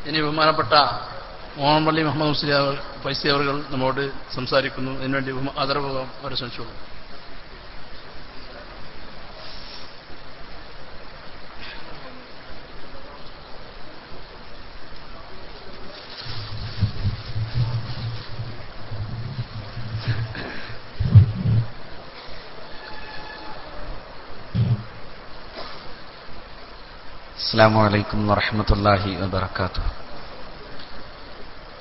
ഇനി ബഹുമാനപ്പെട്ട മോഹൻപള്ളി മുഹമ്മദ് മുസ്ലിയാർ ഫൈസി അവർ നമ്മോട് സംസാരിക്കുന്നു. ഇതിനുവേണ്ടി ആദരപൂർവ്വം അവരെ ക്ഷണിച്ചോളൂ. السلام عليكم ورحمة الله وبركاته.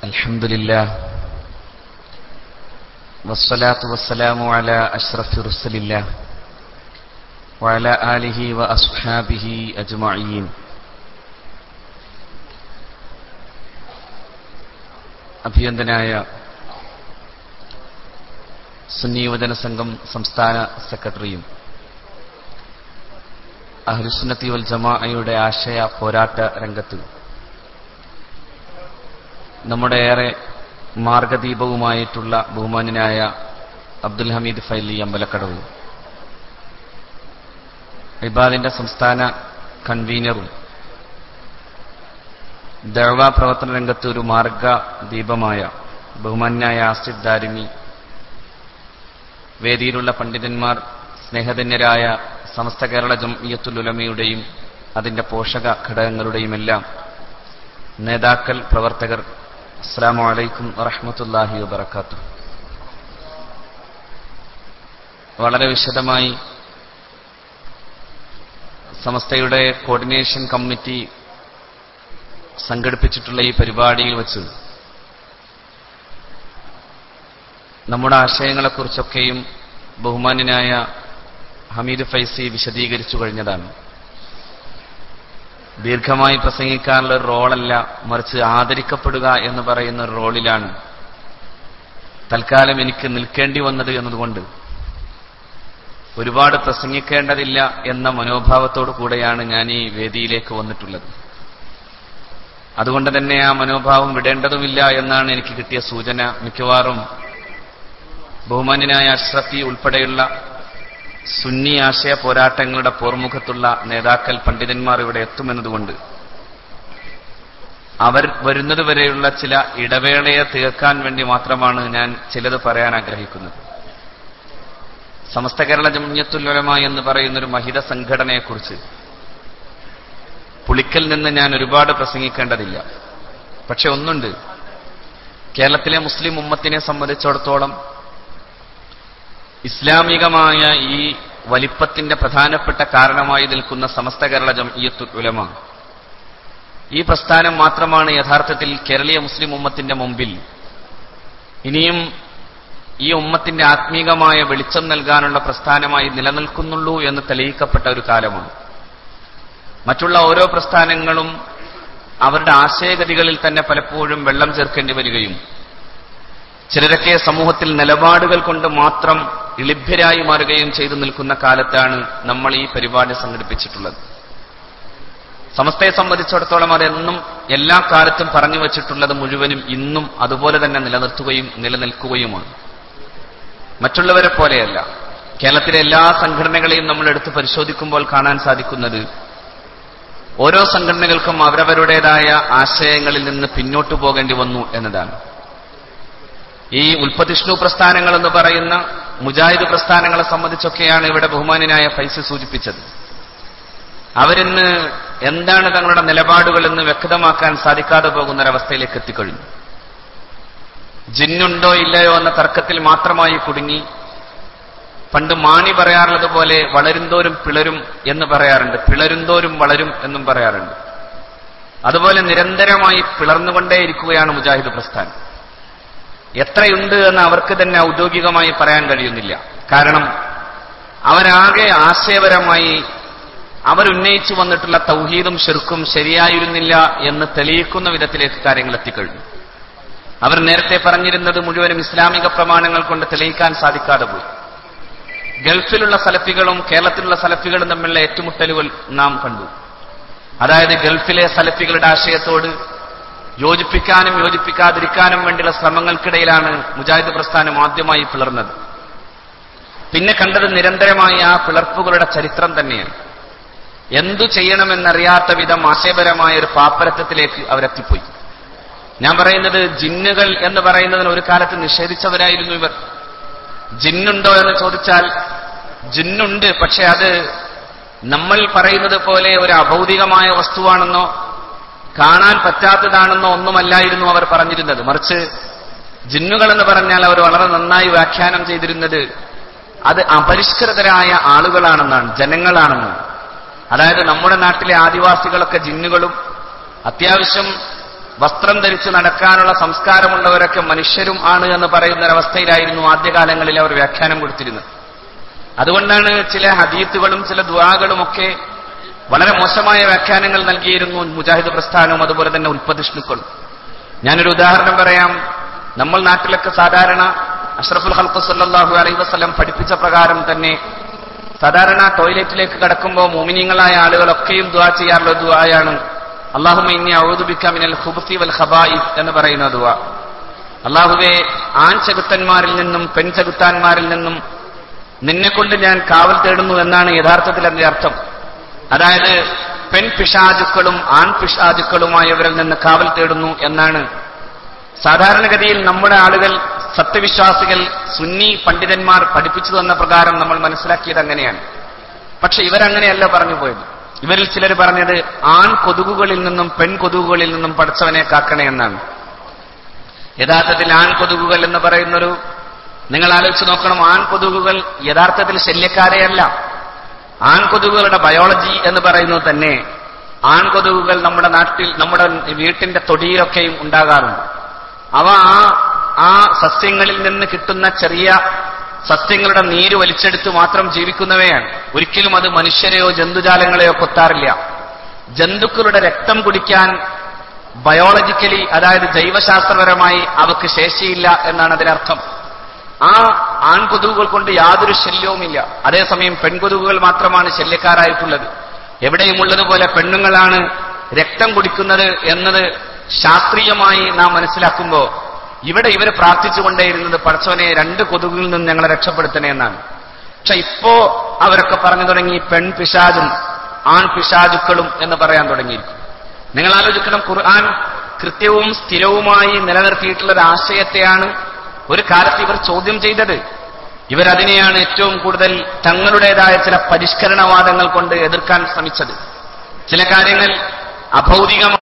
الحمد لله والصلاة والسلام على أشرف رسل الله وعلى آله وأصحابه أجمعين. അഭിനന്ദനായ സുന്നി യുവജന സംഘം സംസ്ഥാന സെക്രട്ടറിയും അഹ്ലുസുന്നത്തി വൽ ജമാഅയുടെ ആശയ പോരാട്ട രംഗത്ത് നമ്മുടെ ഏറെ മാർഗദീപവുമായിട്ടുള്ള ബഹുമാന്യനായ അബ്ദുൽ ഹമീദ് ഫൈലി അമ്പലക്കടവ്, ഇബാദിന്റെ സംസ്ഥാന കൺവീനറും ദഅ്വാ പ്രവർത്തന രംഗത്ത് ഒരു മാർഗദീപമായ ബഹുമാന്യനായ ആസിഫ് ദാരിമി, വേദിയിലുള്ള പണ്ഡിതന്മാർ, സ്നേഹധന്യരായ സമസ്ത കേരള ജംഇയ്യത്തുൽ ഉലമയുടെയും അതിന്റെ പോഷക ഘടകങ്ങളുടെയുമെല്ലാം നേതാക്കൾ, പ്രവർത്തകർ, അസ്സലാമു അലൈക്കും വറഹ്മത്തുള്ളാഹി വബറകാതുഹു. വളരെ വിശദമായി സമസ്തയുടെ കോർഡിനേഷൻ കമ്മിറ്റി സംഘടിപ്പിച്ചിട്ടുള്ള ഈ പരിപാടിയിൽ വച്ച് നമ്മുടെ ആശയങ്ങളെക്കുറിച്ചൊക്കെയും ബഹുമാന്യനായ ഹമീദ് ഫൈസി വിശദീകരിച്ചു കഴിഞ്ഞതാണ്. ദീർഘമായി പ്രസംഗിക്കാനുള്ള ഒരു റോളല്ല, മറിച്ച് ആദരിക്കപ്പെടുക എന്ന് പറയുന്ന ഒരു റോളിലാണ് തൽക്കാലം എനിക്ക് നിൽക്കേണ്ടി വന്നത് എന്നതുകൊണ്ട് ഒരുപാട് പ്രസംഗിക്കേണ്ടതില്ല എന്ന മനോഭാവത്തോടു കൂടെയാണ് ഞാൻ ഈ വേദിയിലേക്ക് വന്നിട്ടുള്ളത്. അതുകൊണ്ട് തന്നെ ആ മനോഭാവം വിടേണ്ടതുമില്ല എന്നാണ് എനിക്ക് കിട്ടിയ സൂചന. മിക്കവാറും ബഹുമാന്യനായ അഷ്റഫി ഉൾപ്പെടെയുള്ള സുന്നി ആശയ പോരാട്ടങ്ങളുടെ പോർമുഖത്തുള്ള നേതാക്കൾ, പണ്ഡിതന്മാർ ഇവിടെ എത്തുമെന്നതുകൊണ്ട് അവർ വരുന്നതുവരെയുള്ള ചില ഇടവേളയെ തീർക്കാൻ വേണ്ടി മാത്രമാണ് ഞാൻ ചിലത് പറയാൻ ആഗ്രഹിക്കുന്നത്. സമസ്ത കേരള ജംഇയ്യത്തുൽ ഉലമ എന്ന് പറയുന്നൊരു മഹിത സംഘടനയെക്കുറിച്ച് പുളിക്കൽ നിന്ന് ഞാൻ ഒരുപാട് പ്രസംഗിക്കേണ്ടതില്ല. പക്ഷെ ഒന്നുണ്ട്, കേരളത്തിലെ മുസ്ലിം ഉമ്മത്തിനെ സംബന്ധിച്ചിടത്തോളം ഇസ്ലാമികമായ ഈ വലിപ്പത്തിന്റെ പ്രധാനപ്പെട്ട കാരണമായി നിൽക്കുന്ന സമസ്ത കേരള ജംഇയ്യത്തുൽ ഉലമ, ഈ പ്രസ്ഥാനം മാത്രമാണ് യഥാർത്ഥത്തിൽ കേരളീയ മുസ്ലിം ഉമ്മത്തിന്റെ മുമ്പിൽ ഇനിയും ഈ ഉമ്മത്തിന്റെ ആത്മീകമായ വെളിച്ചം നൽകാനുള്ള പ്രസ്ഥാനമായി നിലനിൽക്കുന്നുള്ളൂ എന്ന് തെളിയിക്കപ്പെട്ട ഒരു കാലമാണ്. മറ്റുള്ള ഓരോ പ്രസ്ഥാനങ്ങളും അവരുടെ ആശയഗതികളിൽ തന്നെ പലപ്പോഴും വെള്ളം ചേർക്കേണ്ടി വരികയും ചിലരൊക്കെ സമൂഹത്തിൽ നിലപാടുകൾ കൊണ്ട് മാത്രം ഇളിഭ്യരായി മാറുകയും ചെയ്തു നിൽക്കുന്ന കാലത്താണ് നമ്മൾ ഈ പരിപാടി സംഘടിപ്പിച്ചിട്ടുള്ളത്. സമസ്തയെ സംബന്ധിച്ചിടത്തോളം അതെന്നും എല്ലാ കാലത്തും പറഞ്ഞു വച്ചിട്ടുള്ളത് മുഴുവനും ഇന്നും അതുപോലെ തന്നെ നിലനിൽക്കുകയുമാണ്. മറ്റുള്ളവരെ പോലെയല്ല. കേരളത്തിലെ എല്ലാ സംഘടനകളെയും നമ്മൾ എടുത്ത് പരിശോധിക്കുമ്പോൾ കാണാൻ സാധിക്കുന്നത് ഓരോ സംഘടനകൾക്കും അവരവരുടേതായ ആശയങ്ങളിൽ നിന്ന് പിന്നോട്ടു പോകേണ്ടി വന്നു എന്നതാണ്. ഈ ഉൽപ്പതിഷ്ണു പ്രസ്ഥാനങ്ങൾ എന്ന് പറയുന്ന മുജാഹിദ് പ്രസ്ഥാനങ്ങളെ സംബന്ധിച്ചൊക്കെയാണ് ഇവിടെ ബഹുമാന്യനായ ഫൈസി സൂചിപ്പിച്ചത്. അവരിന്ന് എന്താണ് തങ്ങളുടെ നിലപാടുകൾ എന്ന് വ്യക്തമാക്കാൻ സാധിക്കാതെ പോകുന്നൊരവസ്ഥയിലേക്ക് എത്തിക്കഴിഞ്ഞു. ജിന്നുണ്ടോ ഇല്ലയോ എന്ന തർക്കത്തിൽ മാത്രമായി കുടുങ്ങി. പണ്ട് മാണി പറയാറുള്ളത് പോലെ വളരുന്തോറും പിളരും എന്ന് പറയാറുണ്ട്, പിളരുന്തോറും വളരും എന്നും പറയാറുണ്ട്. അതുപോലെ നിരന്തരമായി പിളർന്നുകൊണ്ടേയിരിക്കുകയാണ് മുജാഹിദ് പ്രസ്ഥാനം. എത്രയുണ്ട് എന്ന് അവർക്ക് തന്നെ ഔദ്യോഗികമായി പറയാൻ കഴിയുന്നില്ല. കാരണം അവരാകെ ആശയപരമായി അവരുന്നയിച്ചു വന്നിട്ടുള്ള തൗഹീദും ശിർക്കും ശരിയായിരുന്നില്ല എന്ന് തെളിയിക്കുന്ന വിധത്തിലേക്ക് കാര്യങ്ങൾ എത്തിക്കഴിഞ്ഞു. അവർ നേരത്തെ പറഞ്ഞിരുന്നത് മുഴുവനും ഇസ്ലാമിക പ്രമാണങ്ങൾ കൊണ്ട് തെളിയിക്കാൻ സാധിക്കാതെ പോയി. ഗൾഫിലുള്ള സലഫികളും കേരളത്തിലുള്ള സലഫികളും തമ്മിലുള്ള ഏറ്റുമുട്ടലുകൾ നാം കണ്ടു. അതായത് ഗൾഫിലെ സലഫികളുടെ ആശയത്തോട് യോജിപ്പിക്കാനും യോജിപ്പിക്കാതിരിക്കാനും വേണ്ടിയുള്ള ശ്രമങ്ങൾക്കിടയിലാണ് മുജാഹിദ് പ്രസ്ഥാനം ആദ്യമായി പിളർന്നത്. പിന്നെ കണ്ടത് നിരന്തരമായ ആ പിളർപ്പുകളുടെ ചരിത്രം തന്നെയാണ്. എന്തു ചെയ്യണമെന്നറിയാത്ത വിധം ആശയപരമായ ഒരു പാപ്പരത്വത്തിലേക്ക് അവരെത്തിപ്പോയി. ഞാൻ പറയുന്നത് ജിന്നുകൾ എന്ന് പറയുന്നതിന് ഒരു കാലത്ത് നിഷേധിച്ചവരായിരുന്നു ഇവർ. ജിന്നുണ്ടോ എന്ന് ചോദിച്ചാൽ ജിന്നുണ്ട്, പക്ഷെ അത് നമ്മൾ പറയുന്നത് പോലെ ഒരു അഭൗതികമായ വസ്തുവാണെന്നോ കാണാൻ പറ്റാത്തതാണെന്നോ ഒന്നുമല്ലായിരുന്നു അവർ പറഞ്ഞിരുന്നത്. മറിച്ച് ജിന്നുകൾ എന്ന് പറഞ്ഞാൽ അവർ വളരെ നന്നായി വ്യാഖ്യാനം ചെയ്തിരുന്നത് അത് അപരിഷ്കൃതരായ ആളുകളാണെന്നാണ്, ജനങ്ങളാണെന്നാണ്. അതായത് നമ്മുടെ നാട്ടിലെ ആദിവാസികളൊക്കെ ജിന്നുകളും അത്യാവശ്യം വസ്ത്രം ധരിച്ച് നടക്കാനുള്ള സംസ്കാരമുള്ളവരൊക്കെ മനുഷ്യരും ആണ് എന്ന് പറയുന്ന ഒരവസ്ഥയിലായിരുന്നു ആദ്യകാലങ്ങളിൽ അവർ വ്യാഖ്യാനം കൊടുത്തിരുന്നത്. അതുകൊണ്ടാണ് ചില ഹദീത്തുകളും ചില ദുആകളുമൊക്കെ വളരെ മോശമായ വ്യാഖ്യാനങ്ങൾ നൽകിയിരുന്നു മുജാഹിദ് പ്രസ്ഥാനവും അതുപോലെ തന്നെ ഉൽപ്പതിഷ്ണുക്കളും. ഞാനൊരു ഉദാഹരണം പറയാം. നമ്മൾ നാട്ടിലൊക്കെ സാധാരണ അഷ്റഫുൽ ഖൽഖ് സല്ലല്ലാഹു അലൈഹി വസല്ലം പഠിപ്പിച്ച പ്രകാരം തന്നെ സാധാരണ ടോയ്ലറ്റിലേക്ക് കടക്കുമ്പോൾ മുഅ്മിനീങ്ങളായ ആളുകളൊക്കെയും ദുആ ചെയ്യാറുള്ള ദുആയാണ് അല്ലാഹുമ്മ ഇന്നി അഊദു ബിക മിനൽ ഖുബ്സി വൽ ഖബായിസ് എന്ന് പറയുന്ന ദുആ. അല്ലാഹുവേ, ആൺ ചെകുത്തന്മാരിൽ നിന്നും പെൺ ചെകുത്താന്മാരിൽ നിന്നും നിന്നെക്കൊണ്ട് ഞാൻ കാവൽ തേടുന്നു എന്നാണ് യഥാർത്ഥത്തിൽ അതിന്റെ അർത്ഥം. അതായത് പെൺ പിശാചുക്കളും ആൺ പിശാചുക്കളുമായവരിൽ നിന്ന് കാവൽ തേടുന്നു എന്നാണ് സാധാരണഗതിയിൽ നമ്മുടെ ആളുകൾ, സത്യവിശ്വാസികൾ, സുന്നി പണ്ഡിതന്മാർ പഠിപ്പിച്ചു തന്ന പ്രകാരം നമ്മൾ മനസ്സിലാക്കിയത് അങ്ങനെയാണ്. പക്ഷെ ഇവരങ്ങനെയല്ല പറഞ്ഞു പോയത്. ഇവരിൽ ചിലർ പറഞ്ഞത് ആൺ കൊതുകുകളിൽ നിന്നും പെൺ കൊതുകുകളിൽ നിന്നും പടച്ചവനെ കാക്കണേ എന്നാണ്. യഥാർത്ഥത്തിൽ ആൺ കൊതുകുകൾ എന്ന് പറയുന്നൊരു, നിങ്ങൾ ആലോചിച്ച് നോക്കണം, ആൺ കൊതുകുകൾ യഥാർത്ഥത്തിൽ ശല്യക്കാരെയല്ല. ആൺ കൊതുകുകളുടെ ബയോളജി എന്ന് പറയുന്നത് തന്നെ ആൺ കൊതുകുകൾ നമ്മുടെ നാട്ടിൽ, നമ്മുടെ വീട്ടിന്റെ തൊടിയിലൊക്കെയും ഉണ്ടാകാറുണ്ട്. അവ ആ സസ്യങ്ങളിൽ നിന്ന് കിട്ടുന്ന ചെറിയ സസ്യങ്ങളുടെ നീര് വലിച്ചെടുത്ത് മാത്രം ജീവിക്കുന്നവയാണ്. ഒരിക്കലും അത് മനുഷ്യരെയോ ജന്തുജാലങ്ങളെയോ കൊത്താറില്ല. ജന്തുക്കളുടെ രക്തം കുടിക്കാൻ ബയോളജിക്കലി, അതായത് ജൈവശാസ്ത്രപരമായി അവക്ക് ശേഷിയില്ല എന്നാണ് അതിനർത്ഥം. ആ ആൺകൊതുകുകൾ കൊണ്ട് യാതൊരു ശല്യവുമില്ല. അതേസമയം പെൺകൊതുകുകൾ മാത്രമാണ് ശല്യക്കാരായിട്ടുള്ളത്. എവിടെയും ഉള്ളതുപോലെ പെണ്ണുങ്ങളാണ് രക്തം കുടിക്കുന്നത് എന്നത് ശാസ്ത്രീയമായി നാം മനസ്സിലാക്കുമ്പോൾ ഇവിടെ ഇവർ പ്രാർത്ഥിച്ചുകൊണ്ടേയിരുന്നത് പടച്ചവനെ 2 കൊതുകുകളിൽ നിന്ന് ഞങ്ങളെ രക്ഷപ്പെടുത്തണേ എന്നാണ്. പക്ഷെ ഇപ്പോ അവരൊക്കെ പറഞ്ഞു തുടങ്ങി പെൺ പിശാചും ആൺ പിശാചുക്കളും എന്ന് പറയാൻ തുടങ്ങിയിരിക്കും. നിങ്ങൾ ആലോചിക്കണം, ഖുർആൻ കൃത്യവും സ്ഥിരവുമായി നിലനിർത്തിയിട്ടുള്ള ഒരു ആശയത്തെയാണ് ഒരു കാലത്ത് ഇവർ ചോദ്യം ചെയ്തത്. ഇവരതിനെയാണ് ഏറ്റവും കൂടുതൽ തങ്ങളുടേതായ ചില പരിഷ്കരണവാദങ്ങൾ കൊണ്ട് എതിർക്കാൻ ശ്രമിച്ചത്. ചില കാര്യങ്ങൾ അഭൗതികമായി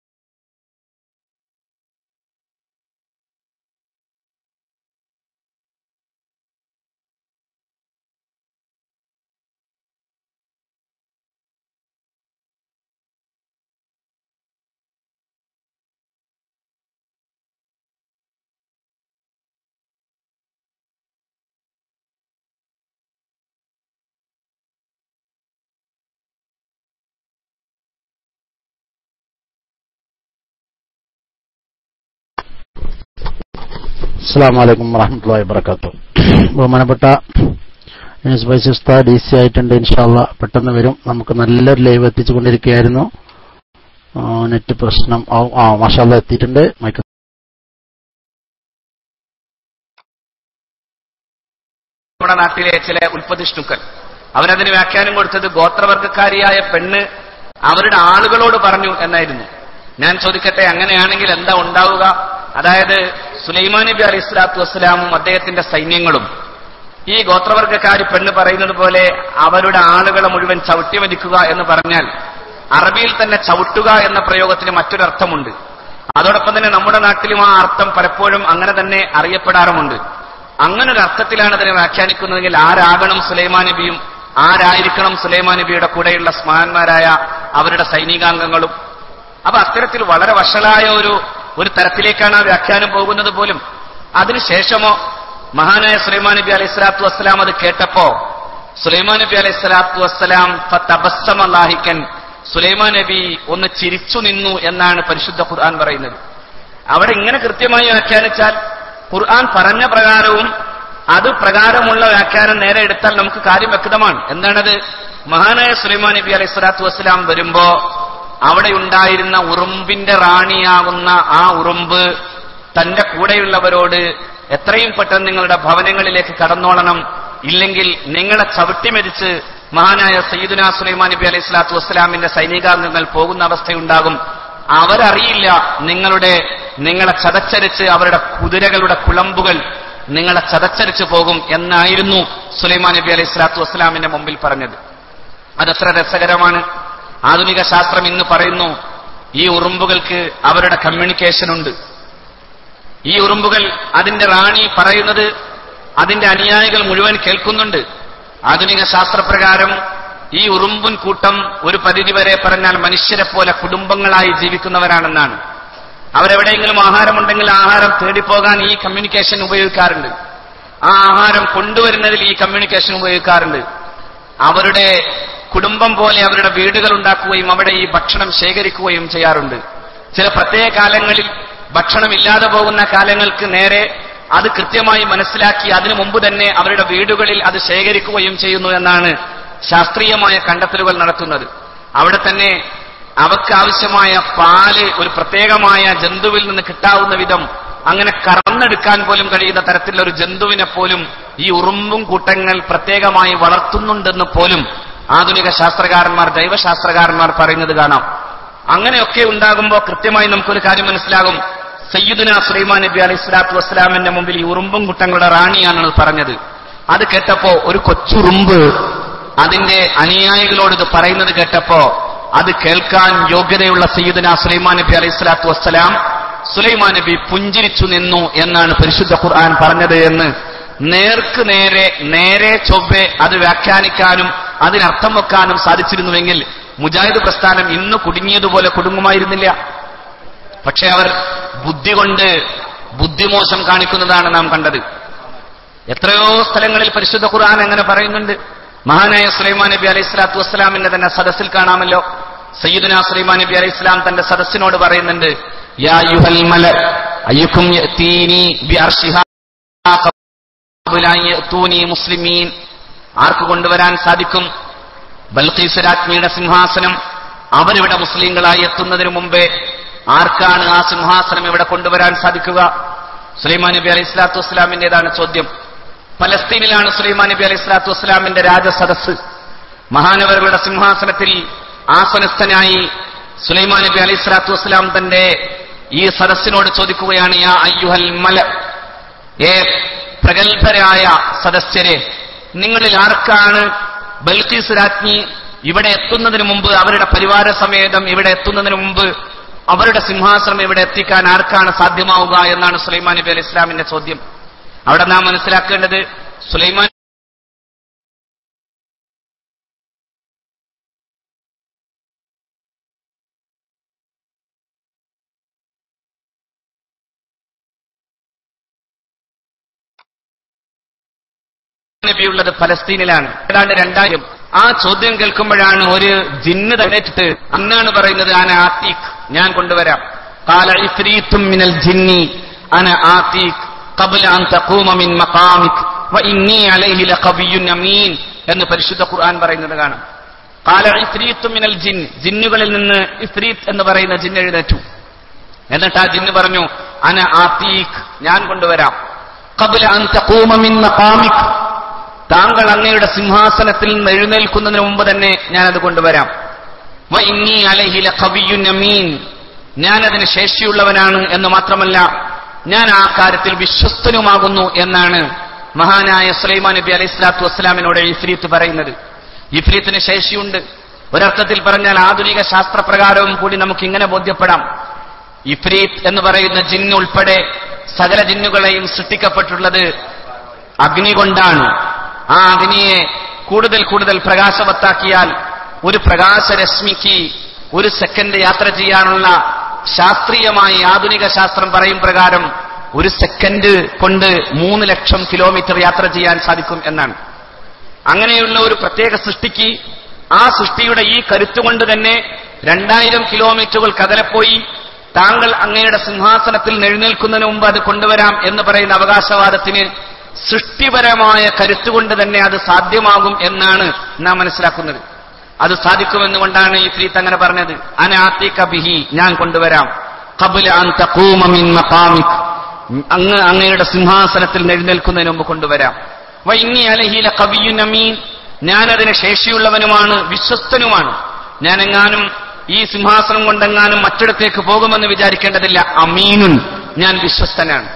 അസ്സലാമു അലൈക്കും വറഹ്മത്തുള്ളാഹി വബറകാതുഹു. ബഹുമാനപ്പെട്ട സ്പൈസി ഉസ്താദ് DC ആയിട്ടുണ്ട്. ഇൻഷാല്ലാ പെട്ടെന്ന് വരും. നമുക്ക് നല്ലൊരു ലൈവ് എത്തിച്ചുകൊണ്ടിരിക്കുകയായിരുന്നു. നെറ്റ് പ്രശ്നം മാഷാല്ലാ എത്തിയിട്ടുണ്ട്. മൈക്ക് നമ്മുടെ നാട്ടിലെ ചില ഉൽപ്പതിഷ്ണുക്കൾ അവരതിന് വ്യാഖ്യാനം കൊടുത്തത് ഗോത്രവർഗക്കാരിയായ പെണ്ണ് അവരുടെ ആളുകളോട് പറഞ്ഞു എന്നായിരുന്നു. ഞാൻ ചോദിക്കട്ടെ, അങ്ങനെയാണെങ്കിൽ എന്താ ഉണ്ടാവുക? അതായത് സുലൈമാൻ നബി അലൈഹി സ്വലാത്തു വസ്സലാമും അദ്ദേഹത്തിന്റെ സൈന്യങ്ങളും ഈ ഗോത്രവർഗക്കാരി പെണ്ണ് പറയുന്നത് പോലെ അവരുടെ ആളുകളെ മുഴുവൻ ചവിട്ടി മരിക്കുക എന്ന് പറഞ്ഞാൽ അറബിയിൽ തന്നെ ചവിട്ടുക എന്ന പ്രയോഗത്തിന് മറ്റൊരർത്ഥമുണ്ട്. അതോടൊപ്പം തന്നെ നമ്മുടെ നാട്ടിലും ആ അർത്ഥം പലപ്പോഴും അങ്ങനെ തന്നെ അറിയപ്പെടാറുമുണ്ട്. അങ്ങനെ ഒരു അർത്ഥത്തിലാണ് അതിനെ വ്യാഖ്യാനിക്കുന്നതെങ്കിൽ ആരാകണം സുലൈമാൻ നബിയും, ആരായിരിക്കണം സുലൈമാൻ നബിയുടെ കൂടെയുള്ള സ്മാരന്മാരായ അവരുടെ സൈനികാംഗങ്ങളും? അപ്പൊ അത്തരത്തിൽ വളരെ വഷളായ ഒരു തരത്തിലേക്കാണ് ആ വ്യാഖ്യാനം പോകുന്നത് പോലും. അതിനുശേഷമോ മഹാനായ സുലൈമാൻ നബി അലൈഹി സ്വലാത്തു വസ്സലാം അത് കേട്ടപ്പോ സുലൈമാൻ നബി അലൈഹി സ്വലാത്തു വസ്സലാം ഫതബസ്സമ ലാഹിക്കൻ, സുലൈമാൻ നബി ഒന്ന് ചിരിച്ചു നിന്നു എന്നാണ് പരിശുദ്ധ ഖുർആൻ പറയുന്നത്. അവിടെ ഇങ്ങനെ കൃത്യമായി വ്യാഖ്യാനിച്ചാൽ ഖുർആൻ പറഞ്ഞ പ്രകാരവും അത് പ്രകാരമുള്ള വ്യാഖ്യാനം നേരെ എടുത്താൽ നമുക്ക് കാര്യം വ്യക്തമാണ്. എന്താണത്? മഹാനായ സുലൈമാൻ നബി അലൈഹി സ്വലാത്തു വസ്സലാം വരുമ്പോ അവിടെ ഉണ്ടായിരുന്ന ഉറുമ്പിന്റെ റാണിയാകുന്ന ആ ഉറുമ്പ് തന്റെ കൂടെയുള്ളവരോട് എത്രയും പെട്ടെന്ന് നിങ്ങളുടെ ഭവനങ്ങളിലേക്ക് കടന്നോളണം, ഇല്ലെങ്കിൽ നിങ്ങളെ ചവിട്ടിമെതിച്ച് മഹാനായ സയ്യിദുനാ സുലൈമാൻ നബി അലൈഹി സ്വലാത്തു വസ്സലാമിന്റെ സൈനികാംഗങ്ങൾ പോകുന്ന അവസ്ഥയുണ്ടാകും. അവരറിയില്ല നിങ്ങളെ ചതച്ചരിച്ച് അവരുടെ കുതിരകളുടെ കുളമ്പുകൾ നിങ്ങളെ ചതച്ചരിച്ചു പോകും എന്നായിരുന്നു സുലൈമാൻ നബി അലൈഹി സ്വലാത്തു വസ്സലാമിന്റെ മുമ്പിൽ പറഞ്ഞത്. അതെത്ര രസകരമാണ്. ആധുനിക ശാസ്ത്രം ഇന്ന് പറയുന്നു ഈ ഉറുമ്പുകൾക്ക് അവരുടെ കമ്മ്യൂണിക്കേഷൻ ഉണ്ട്. ഈ ഉറുമ്പുകൾ അതിന്റെ റാണി പറയുന്നത് അതിന്റെ അനുയായികൾ മുഴുവൻ കേൾക്കുന്നുണ്ട്. ആധുനിക ശാസ്ത്രപ്രകാരം ഈ ഉറുമ്പുൻ കൂട്ടം ഒരു പരിധിവരെ പറഞ്ഞാൽ മനുഷ്യരെ പോലെ കുടുംബങ്ങളായി ജീവിക്കുന്നവരാണെന്നാണ്. അവരെവിടെയെങ്കിലും ആഹാരമുണ്ടെങ്കിൽ ആഹാരം തേടിപ്പോകാൻ ഈ കമ്മ്യൂണിക്കേഷൻ ഉപയോഗിക്കാറുണ്ട്. ആ ആഹാരം കൊണ്ടുവരുന്നതിൽ ഈ കമ്മ്യൂണിക്കേഷൻ ഉപയോഗിക്കാറുണ്ട്. അവരുടെ കുടുംബം പോലെ അവരുടെ വീടുകൾ ഉണ്ടാക്കുകയും അവിടെ ഈ ഭക്ഷണം ശേഖരിക്കുകയും ചെയ്യാറുണ്ട്. ചില പ്രത്യേക കാലങ്ങളിൽ ഭക്ഷണം ഇല്ലാതെ പോകുന്ന കാലങ്ങൾക്ക് നേരെ അത് കൃത്യമായി മനസ്സിലാക്കി അതിനു മുമ്പ് തന്നെ അവരുടെ വീടുകളിൽ അത് ശേഖരിക്കുകയും ചെയ്യുന്നു എന്നാണ് ശാസ്ത്രീയമായ കണ്ടെത്തലുകൾ നടത്തുന്നത്. അവിടെ തന്നെ അവർക്ക് ആവശ്യമായ പാല് ഒരു പ്രത്യേകമായ ജന്തുവിൽ നിന്ന് കിട്ടാവുന്ന വിധം അങ്ങനെ കറന്നെടുക്കാൻ പോലും കഴിയുന്ന തരത്തിലുള്ള ഒരു ജന്തുവിനെ പോലും ഈ ഉറുമ്പും കൂട്ടങ്ങൾ പ്രത്യേകമായി വളർത്തുന്നുണ്ടെന്ന് പോലും ആധുനിക ശാസ്ത്രകാരന്മാർ ജൈവശാസ്ത്രകാരന്മാർ പറയുന്നത് കാണാം. അങ്ങനെയൊക്കെ ഉണ്ടാകുമ്പോൾ കൃത്യമായി നമുക്കൊരു കാര്യം മനസ്സിലാകും. സയ്യിദുനാ സുലൈമാൻ നബി അലൈഹി സ്വലാത്തു വസ്സലാമിന്റെ മുമ്പിൽ ഈ ഉറുമ്പും കുട്ടങ്ങളുടെ റാണിയാണ് പറഞ്ഞത്. അത് കേട്ടപ്പോ ഒരു കൊച്ചുറുമ്പ് അതിന്റെ അനുയായികളോട് ഇത് പറയുന്നത് കേട്ടപ്പോ അത് കേൾക്കാൻ യോഗ്യതയുള്ള സയ്യിദുനാ സുലൈമാൻ നബി അലൈഹി സ്വലാത്തു വസ്സലാം സുലൈമാൻ നബി പുഞ്ചിരിച്ചു നിന്നു എന്നാണ് പരിശുദ്ധ ഖുർആൻ പറഞ്ഞത് എന്ന് നേർക്ക് നേരെ ചൊവ്വെ അത് വ്യാഖ്യാനിക്കാനും അതിനർത്ഥം വെക്കാനും സാധിച്ചിരുന്നുവെങ്കിൽ മുജാഹിദ് പ്രസ്ഥാനം ഇന്ന് കുടുങ്ങിയതുപോലെ കുടുങ്ങുമായിരുന്നില്ല. പക്ഷെ അവർ ബുദ്ധി കൊണ്ട് ബുദ്ധിമോശം കാണിക്കുന്നതാണ് നാം കണ്ടത്. എത്രയോ സ്ഥലങ്ങളിൽ പരിശുദ്ധ ഖുർആൻ അങ്ങനെ പറയുന്നുണ്ട്. മഹാനായ സുലൈമാൻ നബി അലൈഹി സ്വലാത്തു വസ്സലാമിന്റെ തന്നെ സദസ്സിൽ കാണാമല്ലോ. സയ്യിദുനാ സുലൈമാൻ നബി അലൈഹി സ്വലാം തന്റെ സദസ്സിനോട് പറയുന്നുണ്ട്, യാ അയ്യുഹൽ മല അയ്യുക്കും യഅതീനി ബിഅർശിഹാ ഖബല അൻ യഅതൂനി മുസ്ലിമീൻ. ആർക്ക് കൊണ്ടുവരാൻ സാധിക്കും? ബൽഖീസ് രാജ്ഞിയുടെ സിംഹാസനം അവരിവിടെ മുസ്ലിങ്ങളായി എത്തുന്നതിന് മുമ്പേ ആർക്കാണ് ആ സിംഹാസനം ഇവിടെ കൊണ്ടുവരാൻ സാധിക്കുക? സുലൈമാൻ നബി അലൈഹി സ്വലാത്തു വസ്സലാമിന്റേതാണ് ചോദ്യം. പലസ്തീനിലാണ് സുലൈമാൻ നബി അലൈഹി സ്വലാത്തു വസ്സലാമിന്റെ രാജസദസ്. മഹാനവറുകളുടെ സിംഹാസനത്തിൽ ആസനസ്ഥനായി സുലൈമാൻ നബി അലൈഹി സ്വലാത്തു വസ്സലാം തന്റെ ഈ സദസ്സിനോട് ചോദിക്കുകയാണ്, യാ അയ്യുഹൽ മല, പ്രഗത്ഭരായ സദസ്യരെ, നിങ്ങളിൽ ആർക്കാണ് ബൽഖീസ് രാജ്ഞി ഇവിടെ എത്തുന്നതിന് മുമ്പ് അവരുടെ പരിവാര സമേതം ഇവിടെ എത്തുന്നതിന് മുമ്പ് അവരുടെ സിംഹാസനം ഇവിടെ എത്തിക്കാൻ ആർക്കാണ് സാധ്യമാവുക എന്നാണ് സുലൈമാൻ നബി അലൈഹി ഇസ്ലാമിന്റെ ചോദ്യം. അവിടെ നാം മനസ്സിലാക്കേണ്ടത് സുലൈമാൻ നബിയുള്ളത് പലസ്തീനിലാണ്. ഏതാണ്ട് 2000. ആ ചോദ്യം കേൾക്കുമ്പോഴാണ് ഒരു ജിന്ന് തടയിച്ചിട്ട് അന്നാണ് പറയുന്നത്, അന ആതീഖ്, ഞാൻ കൊണ്ടുവരാം. ഖാല ഇഫ്രീത്തും മിനൽ ജിന്നി അന ആതീഖ് ഖബ്ല അൻ തഖൂമ മിൻ മഖാമിക് വഇന്നി അലൈഹി ലഖവിയ്യുൻ അമീൻ എന്ന് പരിശുദ്ധ ഖുർആൻ പറയുന്നത് കാണാം. ഖാല ഇഫ്രീത്തും മിനൽ ജിൻ, ജിന്നുകളിൽ നിന്ന് ഇഫ്രീത്ത് എന്ന് പറയുന്ന ജിന്ന് എഴുന്നേറ്റു. എന്നിട്ട് ആ ജിന്ന് പറഞ്ഞു, അന ആതീഖ്, ഞാൻ കൊണ്ടുവരാം. ഖബ്ല അൻ തഖൂമ മിൻ മഖാമിക്, താങ്കൾ അങ്ങയുടെ സിംഹാസനത്തിൽ നിന്ന് എഴുന്നേൽക്കുന്നതിന് മുമ്പ് തന്നെ ഞാനത് കൊണ്ടുവരാം. വഇന്നി അലൈഹി ലഖവിയ്യുൻ അമീൻ, ഞാനതിന് ശേഷിയുള്ളവനാണ് എന്ന് മാത്രമല്ല ഞാൻ ആ കാര്യത്തിൽ വിശ്വസ്തനുമാകുന്നു എന്നാണ് മഹാനായ സുലൈമാൻ നബി അലൈഹി സ്വലാത്തു വസ്സലാമിനോട് ഇഫ്രീത്ത് പറയുന്നത്. ഇഫ്രീത്തിന് ശേഷിയുണ്ട്. ഒരർത്ഥത്തിൽ പറഞ്ഞാൽ ആധുനിക ശാസ്ത്രപ്രകാരവും കൂടി നമുക്ക് ഇങ്ങനെ ബോധ്യപ്പെടാം. ഇഫ്രീത്ത് എന്ന് പറയുന്ന ജിന്ന് ഉൾപ്പെടെ സകല ജിന്നുകളെയും സൃഷ്ടിക്കപ്പെട്ടുള്ളത് അഗ്നി കൊണ്ടാണ്. ആ അഗ്നിയെ കൂടുതൽ കൂടുതൽ പ്രകാശവത്താക്കിയാൽ ഒരു പ്രകാശരശ്മിക്ക് 1 സെക്കൻഡ് യാത്ര ചെയ്യാനുള്ള ശാസ്ത്രീയമായി ആധുനിക ശാസ്ത്രം പറയും പ്രകാരം 1 സെക്കൻഡ് കൊണ്ട് 3 ലക്ഷം കിലോമീറ്റർ യാത്ര ചെയ്യാൻ സാധിക്കും എന്നാണ്. അങ്ങനെയുള്ള ഒരു പ്രത്യേക സൃഷ്ടിക്ക് ആ സൃഷ്ടിയുടെ ഈ കരുത്തുകൊണ്ട് തന്നെ 2000 കിലോമീറ്ററുകൾ കടലപ്പോയി താങ്കൾ അങ്ങയുടെ സിംഹാസനത്തിൽ എഴുന്നേൽക്കുന്നതിന് മുമ്പ് അത് കൊണ്ടുവരാം എന്ന് പറയുന്ന അവകാശവാദത്തിന് സൃഷ്ടിപരമായ കരുത്തുകൊണ്ട് തന്നെ അത് സാധ്യമാകും എന്നാണ് നാം മനസ്സിലാക്കുന്നത്. അത് സാധിക്കുമെന്നുകൊണ്ടാണ് ഈ ഇഫ്രീത്ത് അങ്ങനെ പറഞ്ഞത്. അന ആതീക ബിഹി, ഞാൻ കൊണ്ടുവരാം. ഖബ്ല അൻ തഖൂമ മിൻ മഖാമിക്, അങ്ങയുടെ സിംഹാസനത്തിൽ എഴുന്നേൽക്കുന്നതിന് മുമ്പ് കൊണ്ടുവരാം. വഇന്നി അലൈഹി ലഖവിയ്യുൻ അമീൻ, ഞാനതിന് ശേഷിയുള്ളവനുമാണ്, വിശ്വസ്തനുമാണ്. ഞാനെങ്ങാനും ഈ സിംഹാസനം കൊണ്ടെങ്ങാനും മറ്റിടത്തേക്ക് പോകുമെന്ന് വിചാരിക്കേണ്ടതില്ല. അമീനുൻ, ഞാൻ വിശ്വസ്തനാണ്.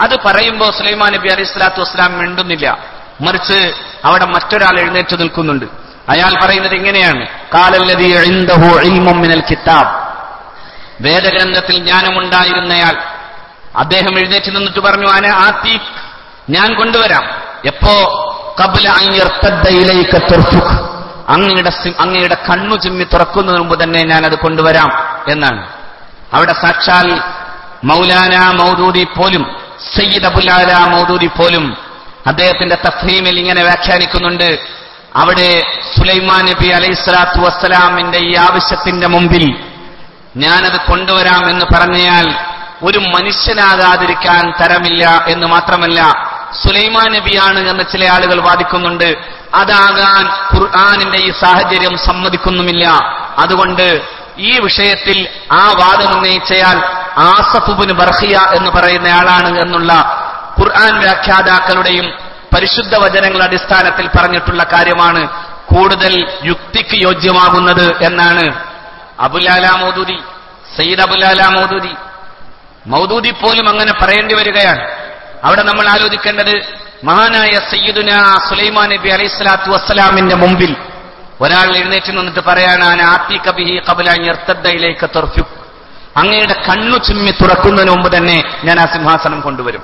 അത് പറയുമ്പോൾ സുലൈമാൻ നബി അലൈഹി സ്വലാത്തു വസ്സലാം മിണ്ടുന്നില്ല. മറിച്ച് അവിടെ മറ്റൊരാൾ എഴുന്നേറ്റ് നിൽക്കുന്നുണ്ട്. അയാൾ പറയുന്നത് ഇങ്ങനെയാണ്: ഖാലല്ലദീ ഇൻദഹു ഇൽമുൻ മിനൽ കിതാബ്, വേദഗ്രന്ഥത്തിൽ ജ്ഞാനമുണ്ടായിരുന്നയാൾ. അദ്ദേഹം എഴുന്നേറ്റ് നിന്നിട്ട് പറഞ്ഞു: അന ആതീക്, ഞാൻ കൊണ്ടുവരാം. എപ്പോ? ഖബ്ല അൻ യർതദ്ദ ഇലൈക തുർഫുക്, അങ്ങയുടെ കണ്ണു ചിമ്മി തുറക്കുന്നതിന് മുമ്പ് തന്നെ ഞാനത് കൊണ്ടുവരാം എന്നാണ്. അവിടെ സാക്ഷാൽ മൗലാന മൗദൂദി പോലും, സയ്യിദ് അബുൽ ആല മൗദൂദി പോലും അദ്ദേഹത്തിന്റെ തഫ്ഹീമിൽ ഇങ്ങനെ വ്യാഖ്യാനിക്കുന്നുണ്ട്. അവിടെ സുലൈമാൻ നബി അലൈഹി സ്വലാത്തു വസ്സലാമിന്റെ ഈ ആവശ്യത്തിന്റെ മുമ്പിൽ ഞാനത് കൊണ്ടുവരാം എന്ന് പറഞ്ഞാൽ ഒരു മനുഷ്യനാകാതിരിക്കാൻ തരമില്ല എന്ന് മാത്രമല്ല, സുലൈമാൻ നബിയാണ് എന്ന് ചില ആളുകൾ വാദിക്കുന്നുണ്ട്. അതാകാൻ ഖുർആനിന്റെ ഈ സാഹചര്യം സമ്മതിക്കുന്നുമില്ല. അതുകൊണ്ട് ഈ വിഷയത്തിൽ ആ വാദം ഉന്നയിച്ചയാൾ ആസഫ് ഇബ്നു ബർഖിയ എന്ന് പറയുന്ന ആളാണ് എന്നുള്ള ഖുർആൻ വ്യാഖ്യാതാക്കളുടെയും പരിശുദ്ധ വചനങ്ങളുടെ അടിസ്ഥാനത്തിൽ പറഞ്ഞിട്ടുള്ള കാര്യമാണ് കൂടുതൽ യുക്തിക്ക് യോജ്യമാകുന്നത് എന്നാണ് അബുൽ ആല മൗദൂദി, സയ്യിദ് അബുൽ ആല മൗദൂദി പോലും അങ്ങനെ പറയേണ്ടി വരികയാണ്. അവിടെ നമ്മൾ ആലോചിക്കേണ്ടത്, മഹാനായ സയ്യിദുന സുലൈമാൻ നബി അലൈഹി സ്വലാത്തു വസ്സലാമിന്റെ മുമ്പിൽ ഒരാൾ എഴുന്നേറ്റ് നിന്നിട്ട് പറയാണ്: ആതീക ബിഹി ഖബ്ല അൻ യർതദ്ദ ഇലൈക തുർഫുക്, അങ്ങയുടെ കണ്ണു ചിമ്മി തുറക്കുന്നതിന് മുമ്പ് തന്നെ ഞാൻ ആ സിംഹാസനം കൊണ്ടുവരും.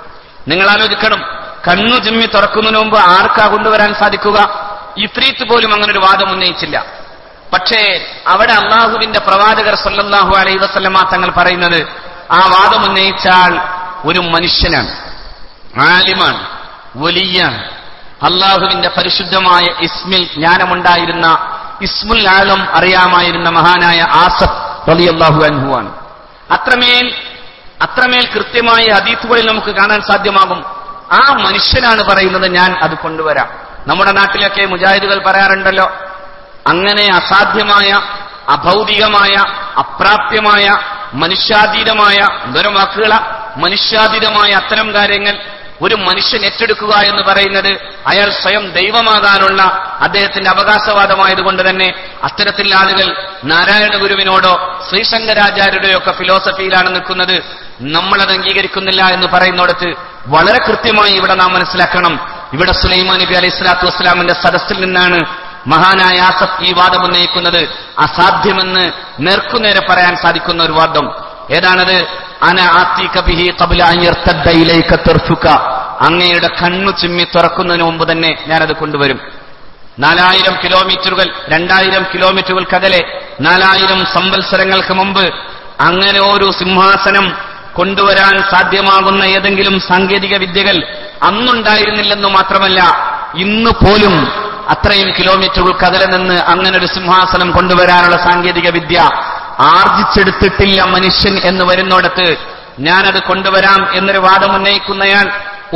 നിങ്ങൾ ആലോചിക്കണം, കണ്ണു ചിമ്മി തുറക്കുന്നതിന് മുമ്പ് ആർക്കാ കൊണ്ടുവരാൻ സാധിക്കുക? ഇഫ്രീത്ത് പോലും അങ്ങനെ ഒരു വാദം ഉന്നയിച്ചില്ല. പക്ഷേ അവിടെ അള്ളാഹുവിന്റെ പ്രവാചകർ സല്ലല്ലാഹു അലൈഹി വസല്ലമ തങ്ങൾ പറയുന്നത്, ആ വാദം ഉന്നയിച്ചാൽ ഒരു മനുഷ്യനാണ്, ആലിമാണ്, വലിയാണ്, അള്ളാഹുവിന്റെ പരിശുദ്ധമായ ഇസ്മിൽ ജ്ഞാനമുണ്ടായിരുന്ന, ഇസ്മുൽ ആലം അറിയാമായിരുന്ന മഹാനായ ആസഫ് റളിയല്ലാഹു അൻഹു ആണ്. അത്രമേൽ കൃത്യമായ ഹദീസുകളിൽ നമുക്ക് കാണാൻ സാധ്യമാകും. ആ മനുഷ്യനാണ് പറയുന്നത്, ഞാൻ അത് കൊണ്ടുവരാം. നമ്മുടെ നാട്ടിലൊക്കെ മുജാഹിദുകൾ പറയാറുണ്ടല്ലോ, അങ്ങനെ അസാധ്യമായ, അഭൗതികമായ, അപ്രാപ്യമായ, മനുഷ്യാതീതമായ, എന്തോരം വാക്കുകള, മനുഷ്യാതീതമായ അത്തരം കാര്യങ്ങൾ ഒരു മനുഷ്യൻ ഏറ്റെടുക്കുക എന്ന് പറയുന്നത് അയാൾ സ്വയം ദൈവമാകാനുള്ള അദ്ദേഹത്തിന്റെ അവകാശവാദമായതുകൊണ്ട് തന്നെ അത്തരത്തിലുള്ള ആളുകൾ നാരായണ ഗുരുവിനോടോ ശ്രീശങ്കരാചാര്യരുടെയോ ഒക്കെ ഫിലോസഫിയിലാണ് നിൽക്കുന്നത്. നമ്മളത് അംഗീകരിക്കുന്നില്ല എന്ന് പറയുന്നിടത്ത് വളരെ കൃത്യമായി ഇവിടെ നാം മനസ്സിലാക്കണം, ഇവിടെ സുലൈമാൻ നബി അലൈഹി സ്വലാത്തു വസ്സലാമിന്റെ സദസ്സിൽ നിന്നാണ് മഹാനായ ആസഫ് ഈ വാദം ഉന്നയിക്കുന്നത്. അസാധ്യമെന്ന് നേർക്കുനേരെ പറയാൻ സാധിക്കുന്ന ഒരു വാദം ഏതാണത്? അന ആതീക ബിഹി ഖബ്ല അൻ യർതദ്ദ ഇലൈക തുർഫുക, അങ്ങയുടെ കണ്ണു ചിമ്മി തുറക്കുന്നതിന് മുമ്പ് തന്നെ ഞാനത് കൊണ്ടുവരും. 4000 കിലോമീറ്ററുകൾ, 2000 കിലോമീറ്ററുകൾക്കകലെ 4000 സംവത്സരങ്ങൾക്ക് മുമ്പ് അങ്ങനെ ഒരു സിംഹാസനം കൊണ്ടുവരാൻ സാധ്യമാകുന്ന ഏതെങ്കിലും സാങ്കേതിക വിദ്യകൾ അന്നുണ്ടായിരുന്നില്ലെന്ന് മാത്രമല്ല, ഇന്ന് പോലും അത്രയും കിലോമീറ്ററുകൾക്കകലെ നിന്ന് അങ്ങനെ ഒരു സിംഹാസനം കൊണ്ടുവരാനുള്ള സാങ്കേതിക വിദ്യ ആർജിച്ചെടുത്തിട്ടില്ല മനുഷ്യൻ എന്ന് വരുന്നിടത്ത് ഞാനത് കൊണ്ടുവരാം എന്നൊരു വാദം ഉന്നയിക്കുന്നയാൾ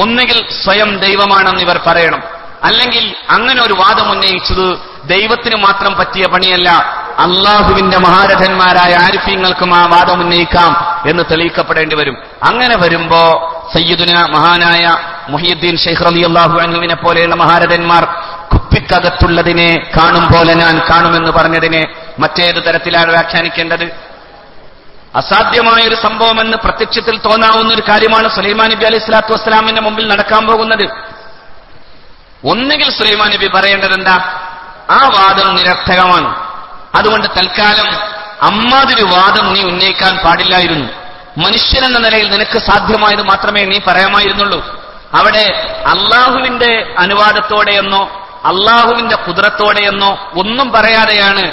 ഒന്നുകിൽ സ്വയം ദൈവമാണെന്ന് ഇവർ പറയണം, അല്ലെങ്കിൽ അങ്ങനെ ഒരു വാദം ഉന്നയിച്ചത് ദൈവത്തിന് മാത്രം പറ്റിയ പണിയല്ല, അള്ളാഹുവിന്റെ മഹാരഥന്മാരായ ആരിഫീങ്ങൾക്കും ആ വാദം ഉന്നയിക്കാം എന്ന് തെളിയിക്കപ്പെടേണ്ടി വരും. അങ്ങനെ വരുമ്പോ സയ്യിദുന മഹാനായ മുഹിയുദ്ദീൻ ശൈഖ് റളിയല്ലാഹു അൻഹുവിനെ പോലെയുള്ള മഹാരഥന്മാർ കുപ്പിക്കകത്തുള്ളതിനെ കാണും പോലെ ഞാൻ കാണുമെന്ന് പറഞ്ഞതിനെ മറ്റേത് തരത്തിലാണ് വ്യാഖ്യാനിക്കേണ്ടത്? അസാധ്യമായൊരു സംഭവമെന്ന് പ്രത്യക്ഷത്തിൽ തോന്നാവുന്ന ഒരു കാര്യമാണ് സുലൈമാൻ നബി അലൈഹി സ്വലാത്തു വസ്സലാമിന്റെ മുമ്പിൽ നടക്കാൻ പോകുന്നത്. ഒന്നുകിൽ സുലൈമാൻ നബി പറയേണ്ടത് എന്താ? ആ വാദം നിരർത്ഥകമാണ്, അതുകൊണ്ട് തൽക്കാലം അമ്മാതിരി വാദം നീ ഉന്നയിക്കാൻ പാടില്ലായിരുന്നു, മനുഷ്യനെന്ന നിലയിൽ നിനക്ക് സാധ്യമായത് മാത്രമേ നീ പറയാമായിരുന്നുള്ളൂ. അവിടെ അള്ളാഹുവിന്റെ അനുവാദത്തോടെയെന്നോ അള്ളാഹുവിന്റെ ഖുദ്റത്തോടെയെന്നോ ഒന്നും പറയാതെയാണ്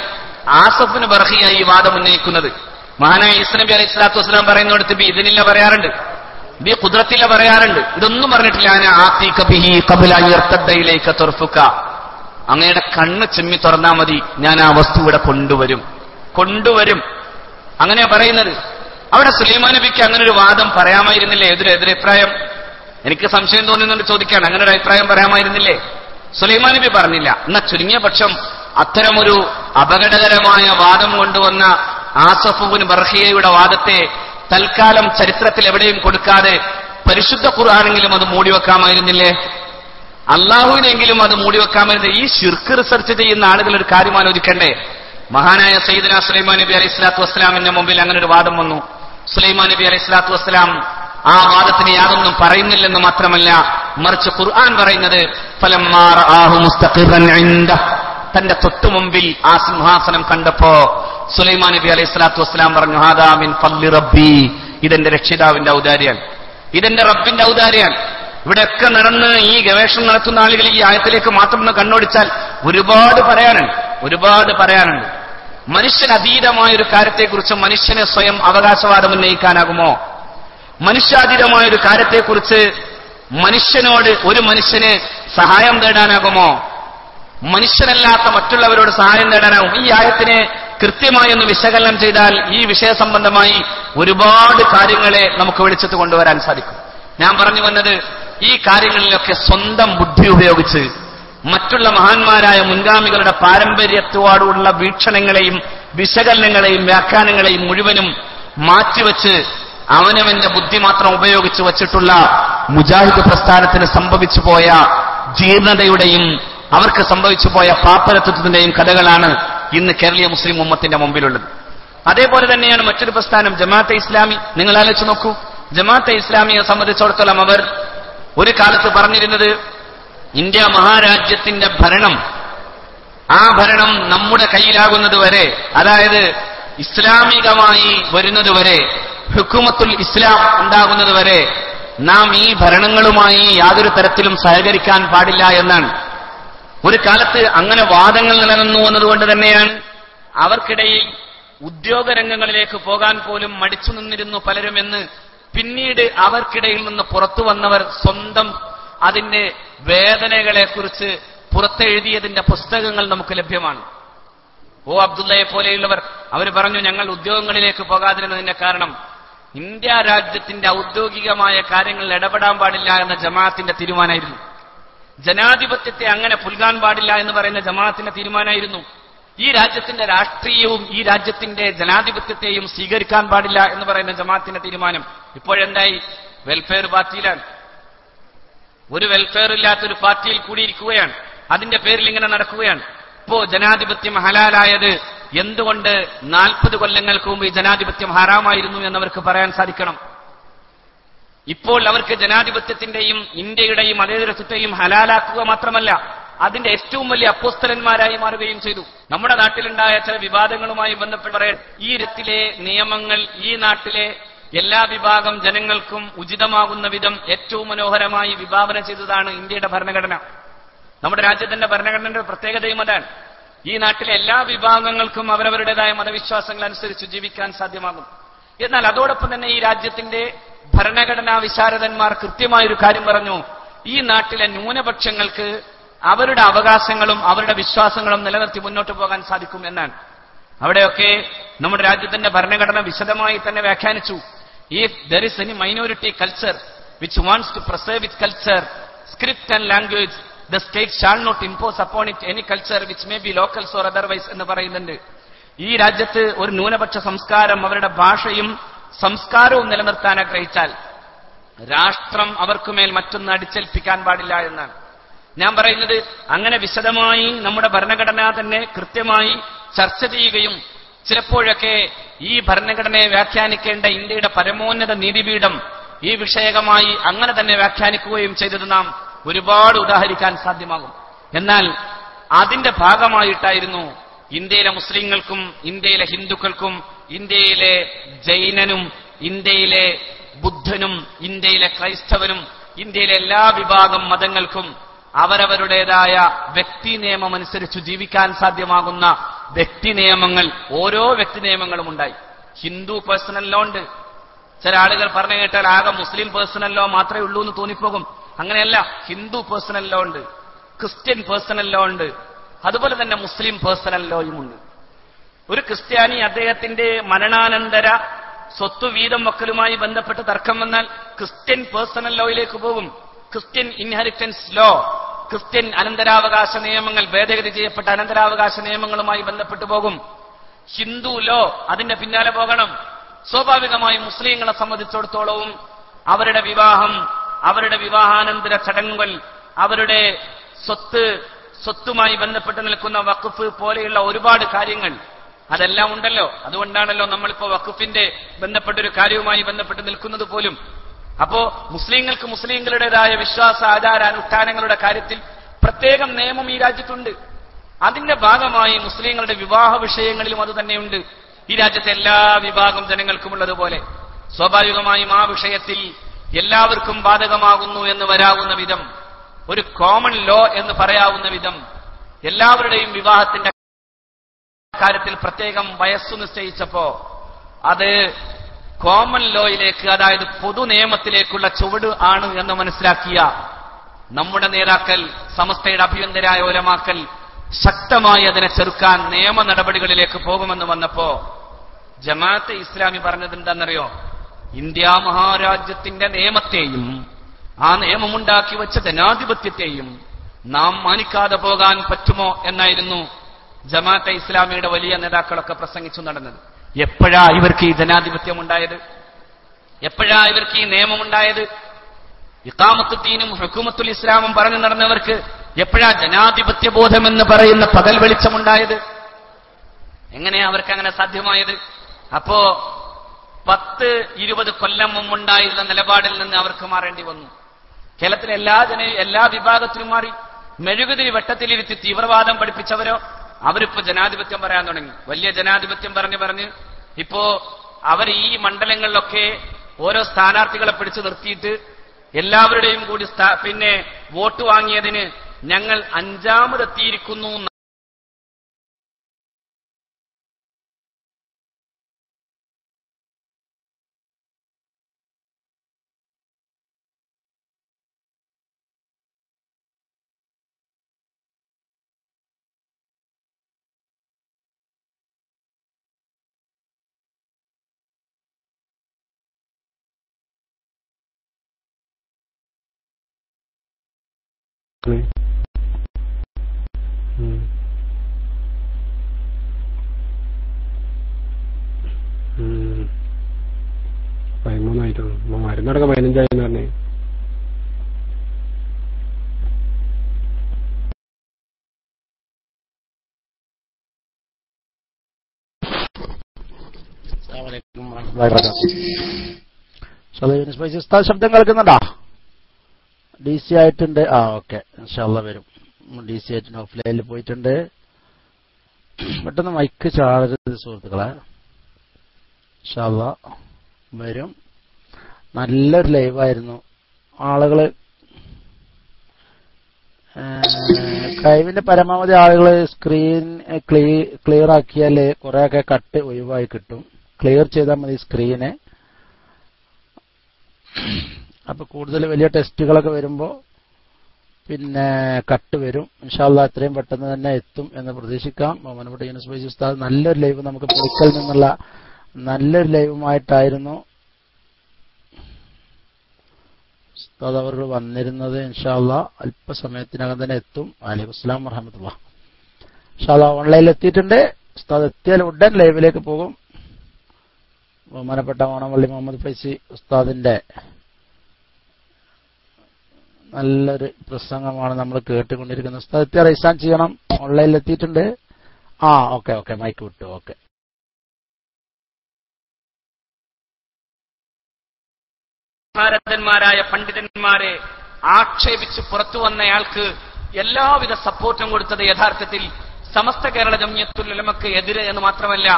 ആസഫിന് ബർഖിയ ഈ വാദം ഉന്നയിക്കുന്നത്. മഹാനായ ഈസ നബി അലൈഹി സ്വലാത്തു വസ്സലാം പറയുന്നിടത്ത് ബി ഇതിനില്ല പറയാറുണ്ട്, ബി ഖുദ്റത്തില്ല പറയാറുണ്ട്, ഇതൊന്നും പറഞ്ഞിട്ടില്ല. ആതീക ബിഹി ഖബ്ല അൻ യർതദ്ദ ഇലൈക തുർഫുക, അങ്ങയുടെ കണ്ണ് ചിമ്മി തുറന്നാൽ മതി, ഞാൻ ആ വസ്തു ഇവിടെ കൊണ്ടുവരും അങ്ങനെയാ പറയുന്നത്. അവിടെ സുലൈമാൻ നബിക്ക് അങ്ങനെ ഒരു വാദം പറയാമായിരുന്നില്ലേ? എതിരഭിപ്രായം എനിക്ക് സംശയം തോന്നുന്നുണ്ട്, ചോദിക്കാണ്, അങ്ങനെ ഒരു അഭിപ്രായം പറയാമായിരുന്നില്ലേ? സുലൈമാൻ നബി പറഞ്ഞില്ല. എന്നാൽ ചുരുങ്ങിയ പക്ഷം അത്തരമൊരു അപകടകരമായ വാദം കൊണ്ടുവന്ന ആസഫ് ഇബ്നു ബർഖിയയുടെ വാദത്തെ തൽക്കാലം ചരിത്രത്തിൽ എവിടെയും കൊടുക്കാതെ പരിശുദ്ധ ഖുർആനെങ്കിലും അത് മൂടിവെക്കാമായിരുന്നില്ലേ? അള്ളാഹുവിനെങ്കിലും അത് മൂടിവെക്കാമെന്നത് ഈ ശിർക്ക് റിസർച്ച് ചെയ്യുന്ന ആളുകൾ ഒരു കാര്യം ആലോചിക്കണ്ടേ? മഹാനായ സയ്യിദുനാ സുലൈമാൻ നബി അലൈഹി സ്വലാത്തു വസ്സലാമിന്റെ മുമ്പിൽ അങ്ങനെ ഒരു വാദം വന്നു. സുലൈമാൻ നബി അലൈഹി സ്വലാത്തു വസ്സലാം ആ വാദത്തിന് യാതൊന്നും പറയുന്നില്ലെന്ന് മാത്രമല്ല, മറിച്ച് ഖുർആൻ പറയുന്നത് ഫലമ്മാ റആഹു മുസ്തഖിറൻ ഇൻദഹു, തന്റെ തൊട്ടുമുമ്പിൽ ആ സിംഹാസനം കണ്ടപ്പോ സുലൈമാൻ നബി അലൈഹി സ്വലാത്തു വസ്സലാം പറഞ്ഞു, ഹാദാ മിൻ ഫദ്ലി റബ്ബി, ഇതെന്റെ രക്ഷിതാവിന്റെ ഔദാര്യാണ്, ഇതെന്റെ റബ്ബിന്റെ ഔദാര്യാണ്. ഇവിടെയൊക്കെ നടന്ന് ഈ ഗവേഷണം നടത്തുന്ന ആളുകൾ ഈ ആയത്തിലേക്ക് മാത്രം ഒന്ന് കണ്ണോടിച്ചാൽ ഒരുപാട് പറയാനുണ്ട്. മനുഷ്യനതീതമായൊരു കാര്യത്തെക്കുറിച്ച് മനുഷ്യനെ സ്വയം അവകാശവാദം ഉന്നയിക്കാനാകുമോ? മനുഷ്യാതീതമായൊരു കാര്യത്തെക്കുറിച്ച് ഒരു മനുഷ്യന് സഹായം തേടാനാകുമോ? മനുഷ്യനല്ലാത്ത മറ്റുള്ളവരോട് സഹായം നേടാനാകും? ഈ ആയത്തിനെ കൃത്യമായി ഒന്ന് വിശകലനം ചെയ്താൽ ഈ വിഷയ സംബന്ധമായി ഒരുപാട് കാര്യങ്ങളെ നമുക്ക് വെളിച്ചത്ത് കൊണ്ടുവരാൻ സാധിക്കും. ഞാൻ പറഞ്ഞു വന്നത്, ഈ കാര്യങ്ങളിലൊക്കെ സ്വന്തം ബുദ്ധി ഉപയോഗിച്ച് മറ്റുള്ള മഹാന്മാരായ മുൻഗാമികളുടെ പാരമ്പര്യത്തോടുള്ള വീക്ഷണങ്ങളെയും വിശകലനങ്ങളെയും വ്യാഖ്യാനങ്ങളെയും മുഴുവനും മാറ്റിവെച്ച് അവനവന്റെ ബുദ്ധി മാത്രം ഉപയോഗിച്ച് വച്ചിട്ടുള്ള മുജാഹിദ് പ്രസ്ഥാനത്തിന് സംഭവിച്ചു പോയ ജീർണതയുടെയും അവർക്ക് സംഭവിച്ചു പോയ പാപ്പരത്വത്തിന്റെയും കഥകളാണ് ഇന്ന് കേരളീയ മുസ്ലിം ഉമ്മത്തിന്റെ മുമ്പിലുള്ളത്. അതേപോലെ തന്നെയാണ് മറ്റൊരു പ്രസ്ഥാനം ജമാഅത്തെ ഇസ്ലാമി. നിങ്ങൾ ആലോചിച്ച് നോക്കൂ, ജമാഅത്തെ ഇസ്ലാമിയെ സംബന്ധിച്ചിടത്തോളം അവർ ഒരു കാലത്ത് പറഞ്ഞിരുന്നത്, ഇന്ത്യ മഹാരാജ്യത്തിന്റെ ഭരണം, ആ ഭരണം നമ്മുടെ കയ്യിലാകുന്നതുവരെ, അതായത് ഇസ്ലാമികമായി വരുന്നതുവരെ, ഹുക്കുമത്തുൽ ഇസ്ലാം ഉണ്ടാകുന്നതുവരെ നാം ഈ ഭരണങ്ങളുമായി യാതൊരു തരത്തിലും സഹകരിക്കാൻ പാടില്ല എന്നാണ്. ഒരു കാലത്ത് അങ്ങനെ വാദങ്ങൾ നിലനിന്നു എന്നതുകൊണ്ട് തന്നെയാണ് അവർക്കിടയിൽ ഉദ്യോഗരംഗങ്ങളിലേക്ക് പോകാൻ പോലും മടിച്ചു നിന്നിരുന്നു പലരുമെന്ന് പിന്നീട് അവർക്കിടയിൽ നിന്ന് പുറത്തു വന്നവർ സ്വന്തം അതിന്റെ വേദനകളെക്കുറിച്ച് പുറത്തെഴുതിയതിന്റെ പുസ്തകങ്ങൾ നമുക്ക് ലഭ്യമാണ്. ഓ അബ്ദുള്ളയെ പോലെയുള്ളവർ അവർ പറഞ്ഞു, ഞങ്ങൾ ഉദ്യോഗങ്ങളിലേക്ക് പോകാതിരുന്നതിന്റെ കാരണം ഇന്ത്യ രാജ്യത്തിന്റെ ഔദ്യോഗികമായ കാര്യങ്ങളിൽ ഇടപെടാൻ പാടില്ല എന്ന ജമാഅത്തിന്റെ തീരുമാനമായിരുന്നു. ജനാധിപത്യത്തെ അങ്ങനെ പുൽകാൻ പാടില്ല എന്ന് പറയുന്ന ജമാഅത്തിന്റെ തീരുമാനമായിരുന്നു. ഈ രാജ്യത്തിന്റെ രാഷ്ട്രീയവും ഈ രാജ്യത്തിന്റെ ജനാധിപത്യത്തെയും സ്വീകരിക്കാൻ പാടില്ല എന്ന് പറയുന്ന ജമാഅത്തിന്റെ തീരുമാനം ഇപ്പോഴെന്തായി? വെൽഫെയർ പാർട്ടിയിലാണ്. ഒരു വെൽഫെയർ ഇല്ലാത്തൊരു പാർട്ടിയിൽ കൂടിയിരിക്കുകയാണ്. അതിന്റെ പേരിൽ ഇങ്ങനെ നടക്കുകയാണ്. ഇപ്പോ ജനാധിപത്യം ഹലാലായത് എന്തുകൊണ്ട് 40 കൊല്ലങ്ങൾക്ക് മുമ്പ് ഈ ജനാധിപത്യം ഹറാമായിരുന്നു എന്നവർക്ക് പറയാൻ സാധിക്കണം. ഇപ്പോൾ അവർക്ക് ജനാധിപത്യത്തിന്റെയും ഇന്ത്യയുടെയും മതേതരത്വത്തെയും ഹലാലാക്കുക മാത്രമല്ല, അതിന്റെ ഏറ്റവും വലിയ അപ്പോസ്തലന്മാരായി മാറുകയും ചെയ്തു. നമ്മുടെ നാട്ടിലുണ്ടായ ചില വിവാദങ്ങളുമായി ബന്ധപ്പെട്ട് പറയാൻ, ഈ ഇരത്തിലെ നിയമങ്ങൾ ഈ നാട്ടിലെ എല്ലാ വിഭാഗം ജനങ്ങൾക്കും ഉചിതമാകുന്ന വിധം ഏറ്റവും മനോഹരമായി വിഭാവന ചെയ്തതാണ് ഇന്ത്യയുടെ ഭരണഘടന. നമ്മുടെ രാജ്യത്തിന്റെ ഭരണഘടനയുടെ പ്രത്യേകതയും അതാണ്. ഈ നാട്ടിലെ എല്ലാ വിഭാഗങ്ങൾക്കും അവരവരുടേതായ മതവിശ്വാസങ്ങൾ അനുസരിച്ച് ജീവിക്കാൻ സാധ്യമാകും. എന്നാൽ അതോടൊപ്പം തന്നെ ഈ രാജ്യത്തിന്റെ ഭരണഘടനാ വിശാരദന്മാർ കൃത്യമായൊരു കാര്യം പറഞ്ഞു, ഈ നാട്ടിലെ ന്യൂനപക്ഷങ്ങൾക്ക് അവരുടെ അവകാശങ്ങളും അവരുടെ വിശ്വാസങ്ങളും നിലനിർത്തി മുന്നോട്ട് പോകാൻ സാധിക്കും എന്നാണ്. അവിടെയൊക്കെ നമ്മുടെ രാജ്യത്തിന്റെ ഭരണഘടന വിശദമായി തന്നെ വ്യാഖ്യാനിച്ചു. If there is any minority culture which wants to preserve its culture, script and language, the state shall not impose upon it any culture which may be locals or otherwise എന്ന് പറയുന്നുണ്ട്. ഈ രാജ്യത്ത് ഒരു ന്യൂനപക്ഷ സംസ്കാരം അവരുടെ ഭാഷയും സംസ്കാരവും നിലനിർത്താൻ ആഗ്രഹിച്ചാൽ രാഷ്ട്രം അവർക്കുമേൽ മറ്റൊന്ന് അടിച്ചേൽപ്പിക്കാൻ പാടില്ല എന്നാണ്. ഞാൻ പറയുന്നത്, അങ്ങനെ വിശദമായി നമ്മുടെ ഭരണഘടന തന്നെ കൃത്യമായി ചർച്ച ചെയ്യുകയും ചിലപ്പോഴൊക്കെ ഈ ഭരണഘടനയെ വ്യാഖ്യാനിക്കേണ്ട ഇന്ത്യയുടെ പരമോന്നത നീതിപീഠം ഈ വിഷയകമായി അങ്ങനെ തന്നെ വ്യാഖ്യാനിക്കുകയും ചെയ്തത് നാം ഒരുപാട് ഉദാഹരിക്കാൻ സാധ്യമാകും. എന്നാൽ അതിന്റെ ഭാഗമായിട്ടായിരുന്നു ഇന്ത്യയിലെ മുസ്ലിങ്ങൾക്കും ഇന്ത്യയിലെ ഹിന്ദുക്കൾക്കും ഇന്ത്യയിലെ ജൈനനും ഇന്ത്യയിലെ ബുദ്ധനും ഇന്ത്യയിലെ ക്രൈസ്തവനും ഇന്ത്യയിലെ എല്ലാ വിഭാഗം മതങ്ങൾക്കും അവരവരുടേതായ വ്യക്തി നിയമം അനുസരിച്ച് ജീവിക്കാൻ സാധ്യമാകുന്ന വ്യക്തി നിയമങ്ങൾ, ഓരോ വ്യക്തി നിയമങ്ങളും ഉണ്ടായി. ഹിന്ദു പേഴ്സണൽ ലോ ഉണ്ട്. ചില ആളുകൾ പറഞ്ഞു കേട്ടാൽ ആകെ മുസ്ലിം പേഴ്സണൽ ലോ മാത്രമേ ഉള്ളൂ എന്ന് തോന്നിപ്പോകും. അങ്ങനെയല്ല, ഹിന്ദു പേഴ്സണൽ ലോ ഉണ്ട്, ക്രിസ്ത്യൻ പേഴ്സണൽ ലോ ഉണ്ട്, അതുപോലെ തന്നെ മുസ്ലിം പേഴ്സണൽ ലോയും ഉണ്ട്. ഒരു ക്രിസ്ത്യാനി അദ്ദേഹത്തിന്റെ മരണാനന്തര സ്വത്ത് വീതം വക്കലുമായി ബന്ധപ്പെട്ട് തർക്കം വന്നാൽ ക്രിസ്ത്യൻ പേഴ്സണൽ ലോയിലേക്ക് പോകും. ക്രിസ്ത്യൻ ഇൻഹെറിറ്റൻസ് ലോ, ക്രിസ്ത്യൻ അനന്തരാവകാശ നിയമങ്ങൾ, ഭേദഗതി ചെയ്യപ്പെട്ട അനന്തരാവകാശ നിയമങ്ങളുമായി ബന്ധപ്പെട്ടു പോകും. ഹിന്ദു ലോ അതിന്റെ പിന്നാലെ പോകണം. സ്വാഭാവികമായും മുസ്ലിങ്ങളെ സംബന്ധിച്ചിടത്തോളവും അവരുടെ വിവാഹം, അവരുടെ വിവാഹാനന്തര ചടങ്ങുകൾ, അവരുടെ സ്വത്തുമായി ബന്ധപ്പെട്ട് നിൽക്കുന്ന വഖഫ് പോലെയുള്ള ഒരുപാട് കാര്യങ്ങൾ അതെല്ലാം ഉണ്ടല്ലോ. അതുകൊണ്ടാണല്ലോ നമ്മളിപ്പോ വഖഫിന്റെ ബന്ധപ്പെട്ടൊരു കാര്യവുമായി ബന്ധപ്പെട്ട് നിൽക്കുന്നത് പോലും. അപ്പോ മുസ്ലിങ്ങൾക്ക് മുസ്ലിങ്ങളുടേതായ വിശ്വാസ ആചാരാനുഷ്ഠാനങ്ങളുടെ കാര്യത്തിൽ പ്രത്യേകം നിയമം ഈ രാജ്യത്തുണ്ട്. അതിന്റെ ഭാഗമായി മുസ്ലിങ്ങളുടെ വിവാഹ വിഷയങ്ങളിലും അത് തന്നെയുണ്ട്. ഈ രാജ്യത്തെ എല്ലാ വിഭാഗം ജനങ്ങൾക്കുമുള്ളതുപോലെ സ്വാഭാവികമായും ആ വിഷയത്തിൽ എല്ലാവർക്കും ബാധകമാകുന്നു എന്ന് വരാവുന്ന വിധം, ഒരു കോമൺ ലോ എന്ന് പറയാവുന്ന വിധം എല്ലാവരുടെയും വിവാഹത്തിന്റെ കാര്യത്തിൽ പ്രത്യേകം വയസ്സു നിശ്ചയിച്ചപ്പോ അത് കോമൺ ലോയിലേക്ക്, അതായത് പൊതു നിയമത്തിലേക്കുള്ള ചുവട് ആണ് എന്ന് മനസ്സിലാക്കിയ നമ്മുടെ നേതാക്കൾ, സമസ്തയുടെ അഭിയന്തരായ ഉലമാക്കൾ ശക്തമായി അതിനെ ചെറുക്കാൻ നിയമ നടപടികളിലേക്ക് പോകുമെന്ന് വന്നപ്പോ ജമാഅത്തെ ഇസ്ലാമി പറഞ്ഞത് എന്താണെന്നറിയോ? ഇന്ത്യ മഹാരാജ്യത്തിന്റെ നിയമത്തെയും ആ നിയമമുണ്ടാക്കി വെച്ച ജനാധിപത്യത്തെയും നാം മാനിക്കാതെ പോകാൻ പറ്റുമോ എന്നായിരുന്നു ജമാഅത്തെ ഇസ്ലാമിയുടെ വലിയ നേതാക്കളൊക്കെ പ്രസംഗിച്ചു നടന്നത്. എപ്പോഴാ ഇവർക്ക് ഈ ജനാധിപത്യം ഉണ്ടായത്? എപ്പോഴാ ഇവർക്ക് ഈ നിയമമുണ്ടായത്? ഇഖാമത്തുദ്ദീനും ഹുക്കൂമത്തുൽ ഇസ്ലാമും പറഞ്ഞു നടന്നവർക്ക് എപ്പോഴാ ജനാധിപത്യ ബോധമെന്ന് പറയുന്ന പകൽ വെളിച്ചമുണ്ടായത്? എങ്ങനെയാ അവർക്ക് അങ്ങനെ സാധ്യമായത്? അപ്പോ 10-20 കൊല്ലം മുമ്പുണ്ടായിരുന്ന നിലപാടിൽ നിന്ന് അവർക്ക് മാറേണ്ടി വന്നു. കേരളത്തിലെ എല്ലാ വിഭാഗത്തിലും മാറി. മെഴുകുതിരി വെട്ടത്തിലിരുത്തി തീവ്രവാദം പഠിപ്പിച്ചവരോ അവരിപ്പോ ജനാധിപത്യം പറയാൻ തുടങ്ങി. വലിയ ജനാധിപത്യം പറഞ്ഞ് ഇപ്പോ അവർ ഈ മണ്ഡലങ്ങളിലൊക്കെ ഓരോ സ്ഥാനാർത്ഥികളെ പിടിച്ചു നിർത്തിയിട്ട് എല്ലാവരുടെയും കൂടി പിന്നെ വോട്ട് വാങ്ങിയതിന് ഞങ്ങൾ 5ാമതെത്തിയിരിക്കുന്നു. മരുന്നടക്കം 15,000 പറഞ്ഞേ. ശബ്ദം കേൾക്കുന്നുണ്ടോ? DC ആയിട്ടുണ്ട്. ഓക്കെ, ഇൻഷാല്ലാ വരും. DC ആയിട്ടുണ്ട്, ഓഫ്ലൈനിൽ പോയിട്ടുണ്ട്. പെട്ടെന്ന് മൈക്ക് ചാടരുത് സുഹൃത്തുക്കളെ. ഇൻഷാല്ലാ വരും. നല്ലൊരു ലൈവായിരുന്നു. ആളുകള് കഴിവിന്റെ പരമാവധി ആളുകൾ സ്ക്രീൻ ക്ലിയർ ആക്കിയാല് കുറെയൊക്കെ കട്ട് ഒഴിവായി കിട്ടും. ക്ലിയർ ചെയ്താൽ മതി സ്ക്രീന്. അപ്പൊ കൂടുതൽ വലിയ ടെസ്റ്റുകളൊക്കെ വരുമ്പോ പിന്നെ കട്ട് വരും. ഇൻഷാല്ലാ എത്രയും പെട്ടെന്ന് തന്നെ എത്തും എന്ന് പ്രതീക്ഷിക്കാം. ബഹുമാനപ്പെട്ട യൂനുസ് ഫൈസി ഉസ്താദ് നല്ലൊരു ലൈവ് നമുക്ക് പുളിക്കൽ നിന്നുള്ള നല്ലൊരു ലൈവുമായിട്ടായിരുന്നു ഉസ്താദ് അവർ വന്നിരുന്നത്. ഇൻഷാല്ലാ അല്പസമയത്തിനകം തന്നെ എത്തും. വലൈക്കും അസ്സലാം വറഹ്മത്തുള്ളാഹി. ഇൻഷാല്ലാ ഓൺലൈനിൽ എത്തിയിട്ടുണ്ട്. ഉസ്താദ് എത്തിയാൽ ഉടൻ ലൈവിലേക്ക് പോകും. ബഹുമാനപ്പെട്ട ഓണമള്ളി മുഹമ്മദ് ഫൈസി ഉസ്താദിന്റെ നല്ലൊരു പ്രസംഗമാണ് നമ്മൾ കേട്ടുകൊണ്ടിരിക്കുന്നത്. ഉസ്താദ് എത്തിയാൽ റൈസാൻ ചെയ്യണം. ഓൺലൈനിൽ എത്തിയിട്ടുണ്ട്. ഓക്കെ മൈക്ക് വിട്ടു. ഓക്കെ, ഭാരതന്മാരായ പണ്ഡിതന്മാരെ ആക്ഷേപിച്ച് പുറത്തു വന്നയാൾക്ക് എല്ലാവിധ സപ്പോർട്ടും കൊടുത്തത് യഥാർത്ഥത്തിൽ സമസ്ത കേരള ജംഇയ്യത്തുൽ ഉലമക്ക് എതിരെ എന്ന് മാത്രമല്ല,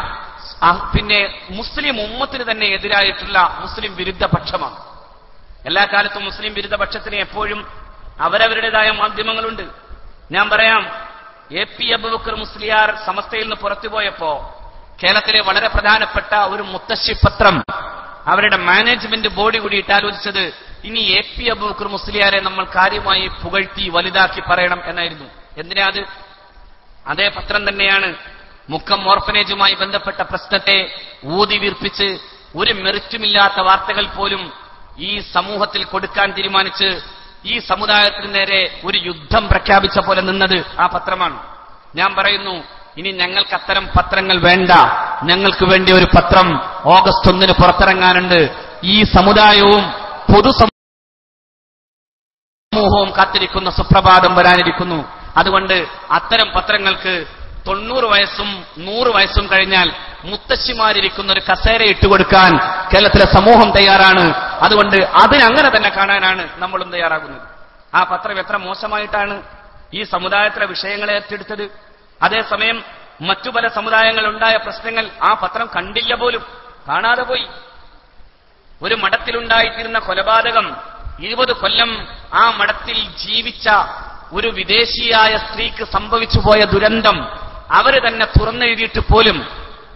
പിന്നെ മുസ്ലിം ഉമ്മത്തിന് തന്നെ എതിരായിട്ടുള്ള മുസ്ലിം വിരുദ്ധ പക്ഷമാണ്. എല്ലാ കാലത്തും മുസ്ലിം വിരുദ്ധ പക്ഷത്തിന് എപ്പോഴും അവരവരുടേതായ മാധ്യമങ്ങളുണ്ട്. ഞാൻ പറയാം, AP അബൂബക്കർ മുസ്ലിയാർ സമസ്തയിൽ നിന്ന് പുറത്തുപോയപ്പോ കേരളത്തിലെ വളരെ പ്രധാനപ്പെട്ട ഒരു മുത്തശ്ശി പത്രം അവരുടെ മാനേജ്മെന്റ് ബോഡി കൂടിയിട്ട് ആലോചിച്ചത് ഇനി AP അബൂബക്കർ മുസ്ലിയാരെ നമ്മൾ കാര്യമായി പുകഴ്ത്തി വലുതാക്കി പറയണം എന്നായിരുന്നു. എന്തിനാ അത്? അതേ പത്രം തന്നെയാണ് മുക്കം ഓർഫനേജുമായി ബന്ധപ്പെട്ട പ്രശ്നത്തെ ഊതി വീർപ്പിച്ച് ഒരു മെറിറ്റുമില്ലാത്ത വാർത്തകൾ പോലും ഈ സമൂഹത്തിൽ കൊടുക്കാൻ തീരുമാനിച്ച് ഈ സമുദായത്തിന് നേരെ ഒരു യുദ്ധം പ്രഖ്യാപിച്ച പോലെ നിന്നത് ആ പത്രമാണ്. ഞാൻ പറയുന്നു, ഇനി ഞങ്ങൾക്ക് അത്തരം പത്രങ്ങൾ വേണ്ട. ഞങ്ങൾക്ക് വേണ്ടി ഒരു പത്രം ഓഗസ്റ്റ് 1 പുറത്തിറങ്ങാനുണ്ട്. ഈ സമുദായവും സമൂഹവും കാത്തിരിക്കുന്ന സുപ്രഭാതം വരാനിരിക്കുന്നു. അതുകൊണ്ട് അത്തരം പത്രങ്ങൾക്ക് 90 വയസ്സും 100 വയസ്സും കഴിഞ്ഞാൽ മുത്തശ്ശിമാരിരിക്കുന്ന ഒരു കസേര ഇട്ടുകൊടുക്കാൻ കേരളത്തിലെ സമൂഹം തയ്യാറാണ്. അതുകൊണ്ട് അതിനങ്ങനെ തന്നെ കാണാനാണ് നമ്മളും തയ്യാറാകുന്നത്. ആ പത്രം എത്ര മോശമായിട്ടാണ് ഈ സമുദായത്തിലെ വിഷയങ്ങളെ ഏറ്റെടുത്തത്. അതേസമയം മറ്റു പല സമുദായങ്ങളുണ്ടായ പ്രശ്നങ്ങൾ ആ പത്രം കണ്ടില്ല പോലും, കാണാതെ പോയി. ഒരു മഠത്തിലുണ്ടായിത്തീരുന്ന കൊലപാതകം, 20 കൊല്ലം ആ മഠത്തിൽ ജീവിച്ച ഒരു വിദേശിയായ സ്ത്രീക്ക് സംഭവിച്ചു പോയ ദുരന്തം അവര് തന്നെ തുറന്നെഴുതിയിട്ട് പോലും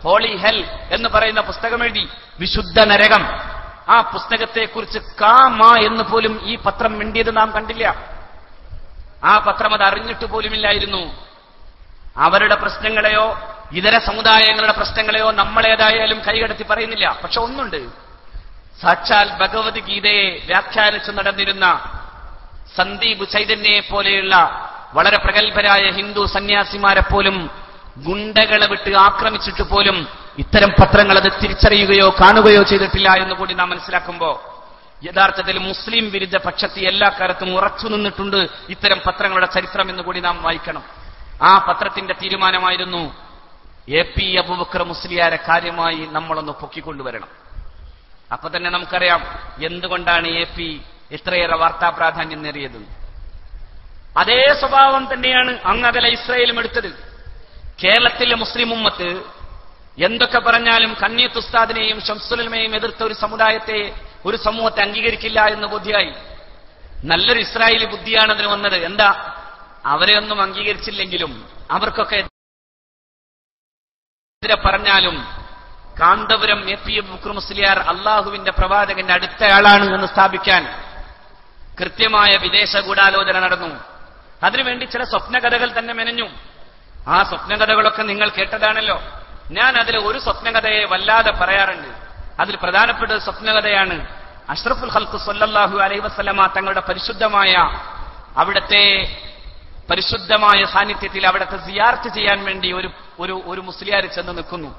ഹോളി ഹെൽ എന്ന് പറയുന്ന പുസ്തകം എഴുതി, വിശുദ്ധ നരകം. ആ പുസ്തകത്തെക്കുറിച്ച് കാമാ എന്ന് പോലും ഈ പത്രം മിണ്ടിയത് നാം കണ്ടില്ല. ആ പത്രം അത് അറിഞ്ഞിട്ട് പോലുമില്ലായിരുന്നു. അവരുടെ പ്രശ്നങ്ങളെയോ ഇതര സമുദായങ്ങളുടെ പ്രശ്നങ്ങളെയോ നമ്മളേതായാലും കൈകടത്തി പറയുന്നില്ല. പക്ഷെ ഒന്നുണ്ട്, സാക്ഷാൽ ഭഗവത്ഗീതയെ വ്യാഖ്യാനിച്ചു നടന്നിരുന്ന സന്ദീപ് ചൈതന്യയെ പോലെയുള്ള വളരെ പ്രഗത്ഭരായ ഹിന്ദു സന്യാസിമാരെ പോലും ഗുണ്ടകളെ വിട്ട് ആക്രമിച്ചിട്ട് പോലും ഇത്തരം പത്രങ്ങൾ അത് തിരിച്ചറിയുകയോ കാണുകയോ ചെയ്തിട്ടില്ല എന്ന് കൂടി നാം മനസ്സിലാക്കുമ്പോൾ യഥാർത്ഥത്തിൽ മുസ്ലിം വിരുദ്ധ പക്ഷത്ത് എല്ലാ കാലത്തും ഉറച്ചു നിന്നിട്ടുണ്ട് ഇത്തരം പത്രങ്ങളുടെ ചരിത്രം എന്ന് കൂടി നാം വായിക്കണം. ആ പത്രത്തിന്റെ തീരുമാനമായിരുന്നു AP അബൂബക്കർ മുസ്ലിയാരെ കാര്യമായി നമ്മളൊന്ന് പൊക്കിക്കൊണ്ടുവരണം. അപ്പൊ തന്നെ നമുക്കറിയാം എന്തുകൊണ്ടാണ് AP ഇത്രയേറെ വാർത്താ പ്രാധാന്യം നേടിയത്. അതേ സ്വഭാവം തന്നെയാണ് അങ്ങകല ഇസ്രായേലും എടുത്തത്. കേരളത്തിലെ മുസ്ലിം ഉമ്മത്ത് എന്തൊക്കെ പറഞ്ഞാലും കണ്ണിയത്ത് ഉസ്താദിനെയും ഷംസുലമയെയും എതിർത്ത ഒരു സമൂഹത്തെ അംഗീകരിക്കില്ല എന്ന് ബോധ്യമായി. നല്ലൊരു ഇസ്രായേലി ബുദ്ധിയാണ് അതിന് വന്നത്. എന്താ, അവരെ ഒന്നും അംഗീകരിച്ചില്ലെങ്കിലും അവർക്കൊക്കെ എതിരെ പറഞ്ഞാലും കാന്തപുരം AP അബൂബക്കർ മുസ്ലിയാർ അള്ളാഹുവിന്റെ പ്രവാചകന്റെ അടുത്തയാളാണ് എന്ന് സ്ഥാപിക്കാൻ കൃത്യമായ വിദേശ ഗൂഢാലോചന നടന്നു. അതിനുവേണ്ടി ചില സ്വപ്നകഥകൾ തന്നെ മെനഞ്ഞു. ആ സ്വപ്നകഥകളൊക്കെ നിങ്ങൾ കേട്ടതാണല്ലോ. ഞാൻ അതിൽ ഒരു സ്വപ്നകഥയെ വല്ലാതെ പറയാറുണ്ട്. അതിൽ പ്രധാനപ്പെട്ട സ്വപ്നകഥയാണ് അഷ്റഫുൽ ഖൽഖ് സ്വല്ലല്ലാഹു അലൈഹി വസല്ലമ തങ്ങളുടെ പരിശുദ്ധമായ സാന്നിധ്യത്തിൽ അവിടുത്തെ സിയാറത്ത് ചെയ്യാൻ വേണ്ടി ഒരു മുസ്ലിയാർ ചെന്ന് നിൽക്കുന്നു.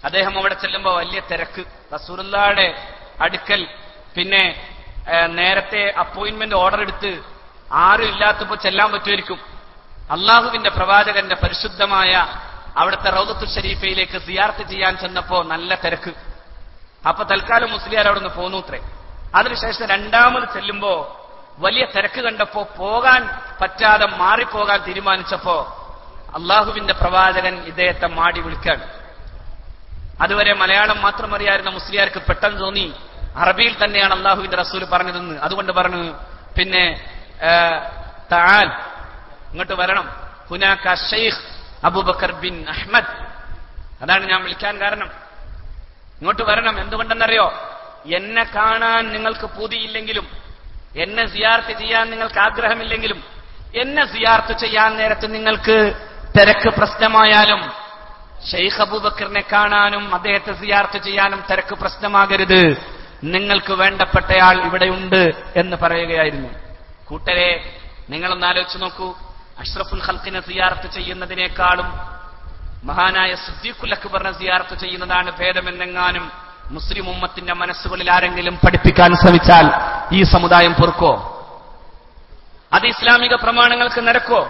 അദ്ദേഹം അവിടെ ചെല്ലുമ്പോൾ വലിയ തിരക്ക്. റസൂലുള്ളാഹിയുടെ അടുക്കൽ പിന്നെ നേരത്തെ അപ്പോയിന്റ്മെന്റ് ഓർഡർ എടുത്ത് ആരും ഇല്ലാത്തപ്പോൾ ചെല്ലാൻ പറ്റുമായിരിക്കും. അള്ളാഹുവിന്റെ പ്രവാചകന്റെ പരിശുദ്ധമായ അവിടുത്തെ റൗദത്തു ഷരീഫയിലേക്ക് സിയാറത്ത് ചെയ്യാൻ ചെന്നപ്പോ നല്ല തിരക്ക്. അപ്പൊ തൽക്കാലം മുസ്ലിയാർ അവിടെ നിന്ന് പോന്നൂത്രേ. അതിനുശേഷം രണ്ടാമത് ചെല്ലുമ്പോ വലിയ തിരക്ക് കണ്ടപ്പോ പോകാൻ പറ്റാതെ മാറിപ്പോകാൻ തീരുമാനിച്ചപ്പോ അള്ളാഹുവിന്റെ പ്രവാചകൻ ഇദ്ദേഹത്തെ മാടി വിളിക്കാണ്. അതുവരെ മലയാളം മാത്രം അറിയാവുന്ന മുസ്ലിയാർക്ക് പെട്ടെന്ന് തോന്നി അറബിയിൽ തന്നെയാണ് അള്ളാഹുവിന്റെ റസൂൽ പറഞ്ഞതെന്ന്. അതുകൊണ്ട് പറഞ്ഞു, പിന്നെ തആൽ, ഇങ്ങോട്ട് വരണം, ഹുനാക ശൈഖ് അബൂബക്കർ ബിൻ അഹ്മദ്, അതാണ് ഞാൻ വിളിക്കാൻ കാരണം, ഇങ്ങോട്ട് വരണം. എന്തുകൊണ്ടെന്നറിയോ, എന്നെ കാണാൻ നിങ്ങൾക്ക് പൂതിയില്ലെങ്കിലും, എന്നെ സിയാർത്ത് ചെയ്യാൻ നിങ്ങൾക്ക് ആഗ്രഹമില്ലെങ്കിലും, എന്നെ സിയാർത്ത് ചെയ്യാൻ നേരത്ത് നിങ്ങൾക്ക് തിരക്ക് പ്രശ്നമായാലും ഷെയ്ഖ് അബൂബക്കറിനെ കാണാനും അദ്ദേഹത്തെ സിയാർത്ത് ചെയ്യാനും തിരക്ക് പ്രശ്നമാകരുത്. നിങ്ങൾക്ക് വേണ്ടപ്പെട്ടയാൾ ഇവിടെയുണ്ട് എന്ന് പറയുകയായിരുന്നു. കൂട്ടരെ, നിങ്ങളൊന്ന് ആലോചിച്ച് നോക്കൂ. അഷ്റഫുൽ ഖൽഖിനെ സിയാർത്ത് ചെയ്യുന്നതിനേക്കാളും മഹാനായ സിദ്ദീഖുൽ അക്ബറിനെ സിയാർത്ത് ചെയ്യുന്നതാണ് ഭേദമെന്നെങ്ങാനും മുസ്ലിം ഉമ്മത്തിന്റെ മനസ്സുകളിൽ ആരെങ്കിലും പഠിപ്പിക്കാൻ ശ്രമിച്ചാൽ ഈ സമുദായം പൊറുക്കോ? അത് ഇസ്ലാമിക പ്രമാണങ്ങൾക്ക് നിരക്കോ?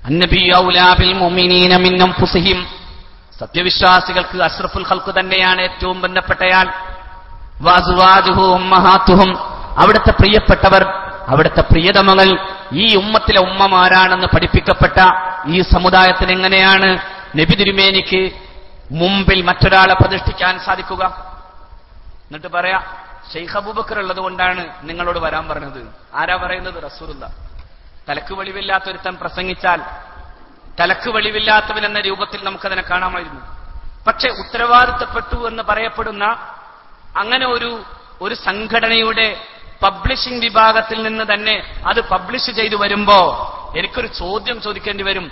അന്നബി ഔലാ ബിൽ മുഅ്മിനീന മിൻ അൻഫുസിഹിം, സത്യവിശ്വാസികൾക്ക് അഷ്റഫുൽ ഖൽഖ് തന്നെയാണ് ഏറ്റവും ബന്ധപ്പെട്ടയാൾ. വഅസ്വാജുഹു ഉമ്മഹാത്തുഹും, അവിടുത്തെ പ്രിയപ്പെട്ടവർ, അവിടുത്തെ പ്രിയതമകൾ ഈ ഉമ്മത്തിലെ ഉമ്മമാരാണെന്ന് പഠിപ്പിക്കപ്പെട്ട ഈ സമുദായത്തിന് എങ്ങനെയാണ് നബി തിരുമേനിക്ക് മുമ്പിൽ മറ്റൊരാളെ പ്രതിഷ്ഠിക്കാൻ സാധിക്കുക? എന്നിട്ട് പറയാ, ഷെയ്ഖ് അബൂബക്കർ ഉള്ളത് കൊണ്ടാണ് നിങ്ങളോട് വരാൻ പറഞ്ഞത്. ആരാ പറയുന്നത്? റസൂലുള്ളാഹ്. തലക്ക് വെളിവില്ലാത്തൊരുത്തൻ പ്രസംഗിച്ചാൽ തലക്ക് വെളിവില്ലാത്തവൻ എന്ന രൂപത്തിൽ നമുക്കതിനെ കാണാമായിരുന്നു. പക്ഷെ ഉത്തരവാദിത്തപ്പെട്ടു എന്ന് പറയപ്പെടുന്ന അങ്ങനെ ഒരു സംഘടനയുടെ പബ്ലിഷിംഗ് വിഭാഗത്തിൽ നിന്ന് തന്നെ അത് പബ്ലിഷ് ചെയ്തു വരുമ്പോ എനിക്കൊരു ചോദ്യം ചോദിക്കേണ്ടി വരും.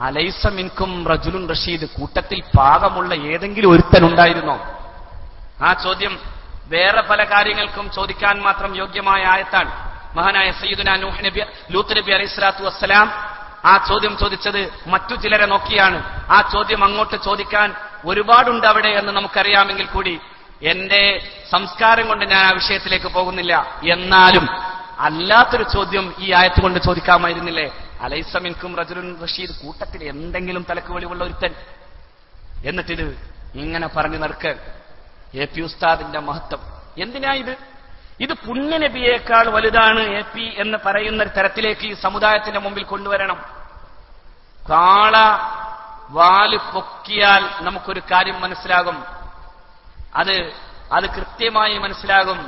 അലൈസ മിൻകും റജുലുൻ റഷീദ്, കൂട്ടത്തിൽ പാകമുള്ള ഏതെങ്കിലും ഒരുത്തനുണ്ടായിരുന്നോ? ആ ചോദ്യം വേറെ പല കാര്യങ്ങൾക്കും ചോദിക്കാൻ മാത്രം യോഗ്യമായ ആയത്താണ്. മഹാനായ സയ്യിദുനാ ലൂത്ത് നബി അലൈഹി സ്വലാത്തു വസ്സലാം ആ ചോദ്യം ചോദിച്ചത് മറ്റു ചിലരെ നോക്കിയാണ്. ആ ചോദ്യം അങ്ങോട്ട് ചോദിക്കാൻ ഒരുപാടുണ്ട് അവിടെ എന്ന് നമുക്കറിയാമെങ്കിൽ കൂടി എന്റെ സംസ്കാരം കൊണ്ട് ഞാൻ ആ വിഷയത്തിലേക്ക് പോകുന്നില്ല. എന്നാലും അല്ലാത്തൊരു ചോദ്യം ഈ ആയത്ത് കൊണ്ട് ചോദിക്കാമായിരുന്നില്ലേ? അലൈസ മിൻകും റജുലുൻ റഷീദ്, കൂട്ടത്തിൽ എന്തെങ്കിലും തലക്ക് വെളിവുള്ള ഒരുത്തൻ, എന്നിട്ടിത് ഇങ്ങനെ പറഞ്ഞു നടക്കാൻ. എ പി ഉസ്താദിന്റെ മഹത്വം എന്തിനാ ഇത്? ഇത് പുണ്യനബിയേക്കാൾ വലുതാണ് എ പി എന്ന് പറയുന്ന തരത്തിലേക്ക് ഈ സമുദായത്തിന്റെ മുമ്പിൽ കൊണ്ടുവരണം. കാള വാല് പൊക്കിയാൽ നമുക്കൊരു കാര്യം മനസ്സിലാകും, അത് കൃത്യമായി മനസ്സിലാകും.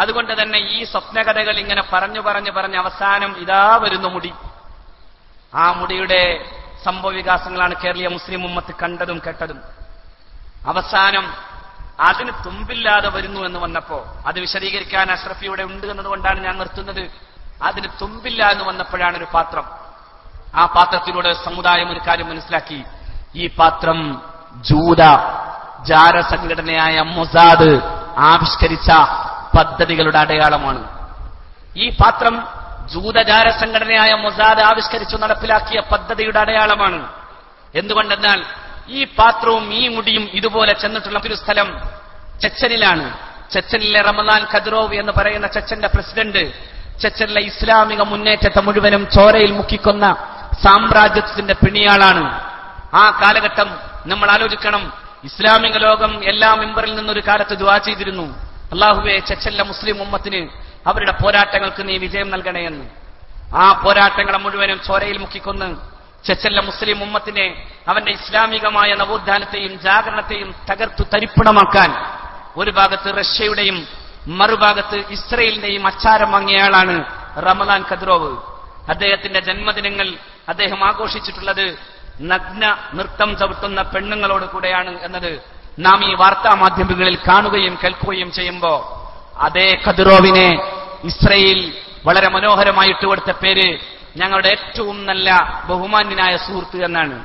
അതുകൊണ്ട് തന്നെ ഈ സ്വപ്നകഥകൾ ഇങ്ങനെ പറഞ്ഞ് അവസാനം ഇതാ വരുന്നു മുടി. ആ മുടിയുടെ സംഭവവികാസങ്ങളാണ് കേരളീയ മുസ്ലിം ഉമ്മത്ത് കണ്ടതും കേട്ടതും. അവസാനം അതിന് തുമ്പില്ലാതെ വരുന്നു എന്ന് വന്നപ്പോ, അത് വിശദീകരിക്കാൻ അഷ്റഫിയുടെ ഉണ്ട് എന്നതുകൊണ്ടാണ് ഞാൻ നിർത്തുന്നത്. അതിന് തുമ്പില്ല എന്ന് വന്നപ്പോഴാണ് ഒരു പാത്രം. ആ പാത്രത്തിലൂടെ സമുദായം ഒരു കാര്യം മനസ്സിലാക്കി, ഈ പാത്രം ജാര സംഘടനയായ മൊസാദ് ആവിഷ്കരിച്ച പദ്ധതികളുടെ അടയാളമാണ്. ഈ പാത്രം ജൂതജാര സംഘടനയായ മൊസാദ് ആവിഷ്കരിച്ചു നടപ്പിലാക്കിയ പദ്ധതിയുടെ അടയാളമാണ്. എന്തുകൊണ്ടെന്നാൽ ഈ പാത്രവും ഈ മുടിയും ഇതുപോലെ ചെന്നിട്ടുള്ള ഒരു സ്ഥലം ചെച്ചനിലാണ്. ചെച്ചനിലെ റമദാൻ ഖദ്റോവ് എന്ന് പറയുന്ന ചെച്ചന്റെ പ്രസിഡന്റ് ചെച്ചനിലെ ഇസ്ലാമിക മുന്നേറ്റത്തെ മുഴുവനും ചോരയിൽ മുക്കിക്കൊന്ന സാമ്രാജ്യത്തിന്റെ പിണിയാളാണ്. ആ കാലഘട്ടം നമ്മൾ ആലോചിക്കണം. ഇസ്ലാമിക ലോകം എല്ലാ മെമ്പറിൽ നിന്നൊരു കാലത്ത് ദുആ ചെയ്തിരുന്നു, അല്ലാഹുവേ ചെച്ചനിലെ മുസ്ലിം ഉമ്മത്തിന് അവരുടെ പോരാട്ടങ്ങൾക്ക് നീ വിജയം നൽകണേ എന്ന്. ആ പോരാട്ടങ്ങളെ മുഴുവനും ചോരയിൽ മുക്കിക്കൊന്ന് ചെച്ചനിലെ മുസ്ലിം ഉമ്മത്തിനെ അവന്റെ ഇസ്ലാമികമായ നവോത്ഥാനത്തെയും ജാഗരണത്തെയും തകർത്തു തരിപ്പണമാക്കാൻ ഒരു ഭാഗത്ത് റഷ്യയുടെയും മറുഭാഗത്ത് ഇസ്രയേലിന്റെയും അച്ചാരം വാങ്ങിയയാളാണ് റമദാൻ ഖദ്റോവ്. അദ്ദേഹത്തിന്റെ ജന്മദിനങ്ങൾ അദ്ദേഹം ആഘോഷിച്ചിട്ടുള്ളത് നഗ്ന നൃത്തം ചവിട്ടുന്ന പെണ്ണുങ്ങളോട് കൂടെയാണ് എന്നത് നാം ഈ വാർത്താ മാധ്യമങ്ങളിൽ കാണുകയും കേൾക്കുകയും ചെയ്യുമ്പോ, അതേ ഖദ്റോവിനെ ഇസ്രയേൽ വളരെ മനോഹരമായിട്ട് കൊടുത്ത പേര് ഞങ്ങളുടെ ഏറ്റവും നല്ല ബഹുമാന്യനായ സുഹൃത്ത് എന്നാണ്.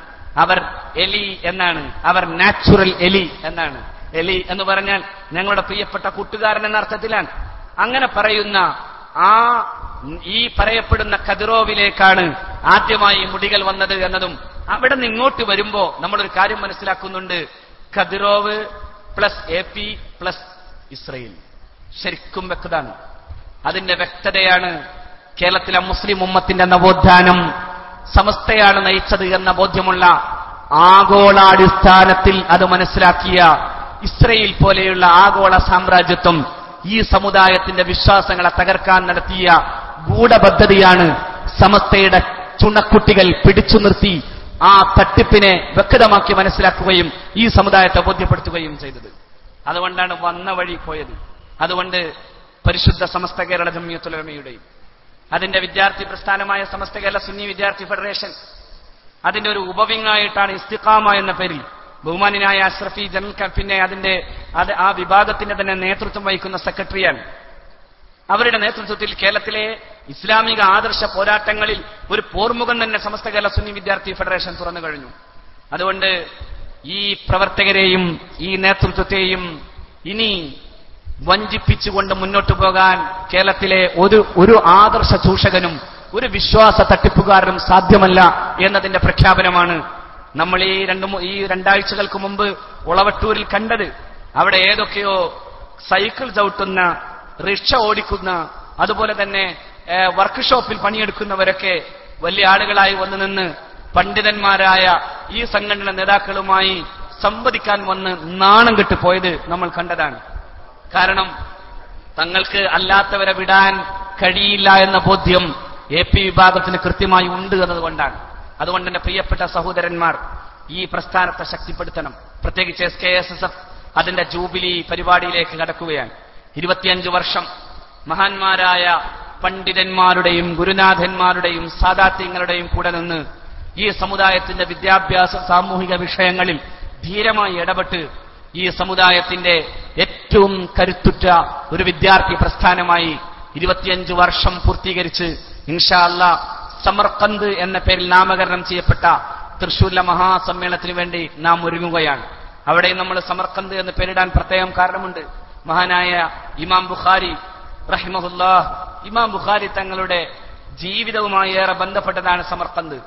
അവർ എലി എന്നാണ്, അവർ നാച്ചുറൽ എലി എന്നാണ്. എലി എന്ന് പറഞ്ഞാൽ ഞങ്ങളുടെ പ്രിയപ്പെട്ട കൂട്ടുകാരൻ എന്ന അർത്ഥത്തിലാണ്. അങ്ങനെ പറയുന്ന ഈ പറയപ്പെടുന്ന ഖദ്റോവിലേക്കാണ് ആദ്യമായി മുടികൾ വന്നത് എന്നതും അവിടെ നിന്ന് ഇങ്ങോട്ട് വരുമ്പോ നമ്മളൊരു കാര്യം മനസ്സിലാക്കുന്നുണ്ട്, Kadyrov plus A P plus Israel ശരിക്കും വ്യക്തതാണ്. അതിന്റെ വ്യക്തതയാണ് കേരളത്തിലെ മുസ്ലിം ഉമ്മത്തിന്റെ നവോത്ഥാനം സമസ്തയാണ് നയിച്ചത് എന്ന ബോധ്യമുള്ള ആഗോളാടിസ്ഥാനത്തിൽ അത് മനസ്സിലാക്കിയ ഇസ്രയേൽ പോലെയുള്ള ആഗോള സാമ്രാജ്യത്വം ഈ സമുദായത്തിന്റെ വിശ്വാസങ്ങളെ തകർക്കാൻ നടത്തിയ ഗൂഢപദ്ധതിയാണ് സമസ്തയുടെ ചുണക്കുട്ടികൾ പിടിച്ചു നിർത്തി ആ തട്ടിപ്പിനെ വ്യക്തമാക്കി മനസ്സിലാക്കുകയും ഈ സമുദായത്തെ ബോധ്യപ്പെടുത്തുകയും ചെയ്തത്. അതുകൊണ്ടാണ് വന്ന വഴി പോയത്. അതുകൊണ്ട് പരിശുദ്ധ സമസ്ത കേരള ജംഇയ്യത്തുൽ ഉലമയുടെയും അതിന്റെ വിദ്യാർത്ഥി പ്രസ്ഥാനമായ സമസ്ത കേരള സുന്നി വിദ്യാർത്ഥി ഫെഡറേഷൻ അതിന്റെ ഒരു ഉപവിങ്ങായിട്ടാണ് ഇസ്തിഖാമ എന്ന പേരിൽ ബഹുമാന്യനായ അഷ്റഫി ജനറൽ, പിന്നെ ആ വിഭാഗത്തിന്റെ തന്നെ നേതൃത്വം വഹിക്കുന്ന സെക്രട്ടറിയാണ്. അവരുടെ നേതൃത്വത്തിൽ കേരളത്തിലെ ഇസ്ലാമിക ആദർശ പോരാട്ടങ്ങളിൽ ഒരു പോർമുഖം തന്നെ സമസ്ത കേരള സുന്നി വിദ്യാർത്ഥി ഫെഡറേഷൻ തുറന്നു കഴിഞ്ഞു. അതുകൊണ്ട് ഈ പ്രവർത്തകരെയും ഈ നേതൃത്വത്തെയും ഇനി വഞ്ചിപ്പിച്ചുകൊണ്ട് മുന്നോട്ടു പോകാൻ കേരളത്തിലെ ഒരു ആദർശ ചൂഷകനും ഒരു വിശ്വാസ തട്ടിപ്പുകാരനും സാധ്യമല്ല എന്നതിന്റെ പ്രഖ്യാപനമാണ് നമ്മൾ ഈ രണ്ടാഴ്ചകൾക്ക് മുമ്പ് ഒളവട്ടൂരിൽ കണ്ടത്. അവിടെ ഏതൊക്കെയോ സൈക്കിൾ ചവിട്ടുന്ന, റിക്ഷ ഓടിക്കുന്ന, അതുപോലെ തന്നെ വർക്ക്ഷോപ്പിൽ പണിയെടുക്കുന്നവരൊക്കെ വലിയ ആളുകളായി വന്നു നിന്ന് പണ്ഡിതന്മാരായ ഈ സംഘടന നേതാക്കളുമായി സംവദിക്കാൻ വന്ന് നാണം കെട്ട് പോയത് നമ്മൾ കണ്ടതാണ്. കാരണം തങ്ങൾക്ക് അല്ലാത്തവരെ വിടാൻ കഴിയില്ല എന്ന ബോധ്യം എ പി വിഭാഗത്തിന് കൃത്യമായി ഉണ്ട് എന്നതുകൊണ്ടാണ്. അതുകൊണ്ട് തന്നെ പ്രിയപ്പെട്ട സഹോദരന്മാർ, ഈ പ്രസ്ഥാനത്തെ ശക്തിപ്പെടുത്തണം. പ്രത്യേകിച്ച് SKSSF അതിന്റെ ജൂബിലി പരിപാടിയിലേക്ക് കടക്കുകയാണ്. 25 വർഷം മഹാന്മാരായ പണ്ഡിതന്മാരുടെയും ഗുരുനാഥന്മാരുടെയും സാദാത്യങ്ങളുടെയും കൂടെ നിന്ന് ഈ സമുദായത്തിന്റെ വിദ്യാഭ്യാസ സാമൂഹിക വിഷയങ്ങളിൽ ധീരമായി ഇടപെട്ട് ഈ സമുദായത്തിന്റെ ഏറ്റവും കരുത്തുറ്റ ഒരു വിദ്യാർത്ഥി പ്രസ്ഥാനമായി 25 വർഷം പൂർത്തീകരിച്ച് ഇൻഷാ അല്ലാഹ് സമർഖന്ദ് എന്ന പേരിൽ നാമകരണം ചെയ്യപ്പെട്ട തൃശ്ശൂരിലെ മഹാസമ്മേളനത്തിന് വേണ്ടി നാം ഒരുങ്ങുകയാണ്. അവിടെ നമ്മൾ സമർഖന്ദ് എന്ന് പേരിടാൻ പ്രത്യേകം കാരണമുണ്ട്. മഹാനായ ഇമാം ബുഖാരി റഹിമഹുല്ലാഹ്, ഇമാം ബുഖാരി തങ്ങളുടെ ജീവിതവുമായി ഏറെ ബന്ധപ്പെട്ടതാണ് സമർഖന്ദ്.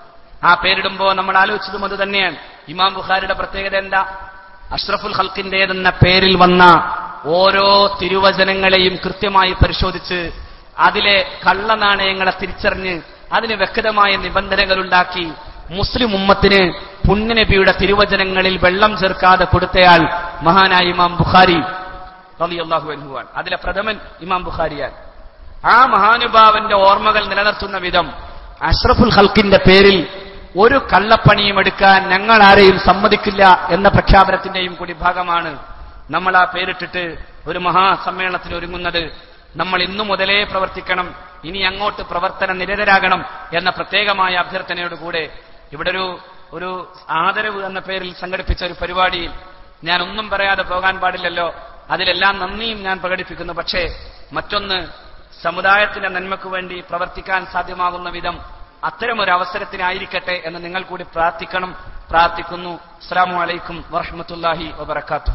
ആ പേരിടുമ്പോൾ നമ്മൾ ആലോചിച്ചതും അത് തന്നെയാണ്. ഇമാം ബുഖാരിയുടെ പ്രത്യേകത എന്താ? അഷ്റഫുൽ ഖൽഖിന്റേതെന്ന പേരിൽ വന്ന ഓരോ തിരുവചനങ്ങളെയും കൃത്യമായി പരിശോധിച്ച് അതിലെ കള്ളനാണയങ്ങളെ തിരിച്ചറിഞ്ഞ് അതിന് വ്യക്തമായ നിബന്ധനകളുണ്ടാക്കി മുസ്ലിം ഉമ്മത്തിന് പുണ്യനബിയുടെ തിരുവചനങ്ങളിൽ വെള്ളം ചേർക്കാതെ കൊടുത്തയാൾ മഹാനായ ഇമാം ബുഖാരി റളിയല്ലാഹു അൻഹു ആണ്. അതിലെ പ്രഥമൻ ഇമാം ബുഖാരിയാണ്. ആ മഹാനുഭാവന്റെ ഓർമ്മകൾ നിലനിർത്തുന്ന വിധം അഷ്റഫുൽ ഖൽഖിന്റെ പേരിൽ ഒരു കള്ളപ്പണിയും എടുക്കാൻ ഞങ്ങൾ ആരെയും സമ്മതിക്കില്ല എന്ന പ്രഖ്യാപനത്തിന്റെയും കൂടി ഭാഗമാണ് നമ്മൾ ആ പേരിട്ടിട്ട് ഒരു മഹാസമ്മേളനത്തിന് ഒരുങ്ങുന്നത്. നമ്മൾ ഇന്നു മുതലേ പ്രവർത്തിക്കണം, ഇനി അങ്ങോട്ട് പ്രവർത്തന നിരതരാകണം എന്ന പ്രത്യേകമായ അഭ്യർത്ഥനയോടുകൂടെ ഇവിടെ ഒരു ആദരവ് എന്ന പേരിൽ സംഘടിപ്പിച്ച ഒരു പരിപാടിയിൽ ഞാൻ ഒന്നും പറയാതെ പോകാൻ പാടില്ലല്ലോ. അതിലെല്ലാം നന്ദിയും ഞാൻ പ്രകടിപ്പിക്കുന്നു. പക്ഷേ മറ്റൊന്ന്, സമുദായത്തിന്റെ നന്മയ്ക്കു വേണ്ടി പ്രവർത്തിക്കാൻ സാധ്യമാകുന്ന വിധം അത്തരമൊരു അവസരത്തിനായിരിക്കട്ടെ എന്ന് നിങ്ങൾ കൂടി പ്രാർത്ഥിക്കണം. പ്രാർത്ഥിക്കുന്നു. അസ്സലാമു അലൈക്കും വറഹ്മത്തുള്ളാഹി വബറകാതുഹു.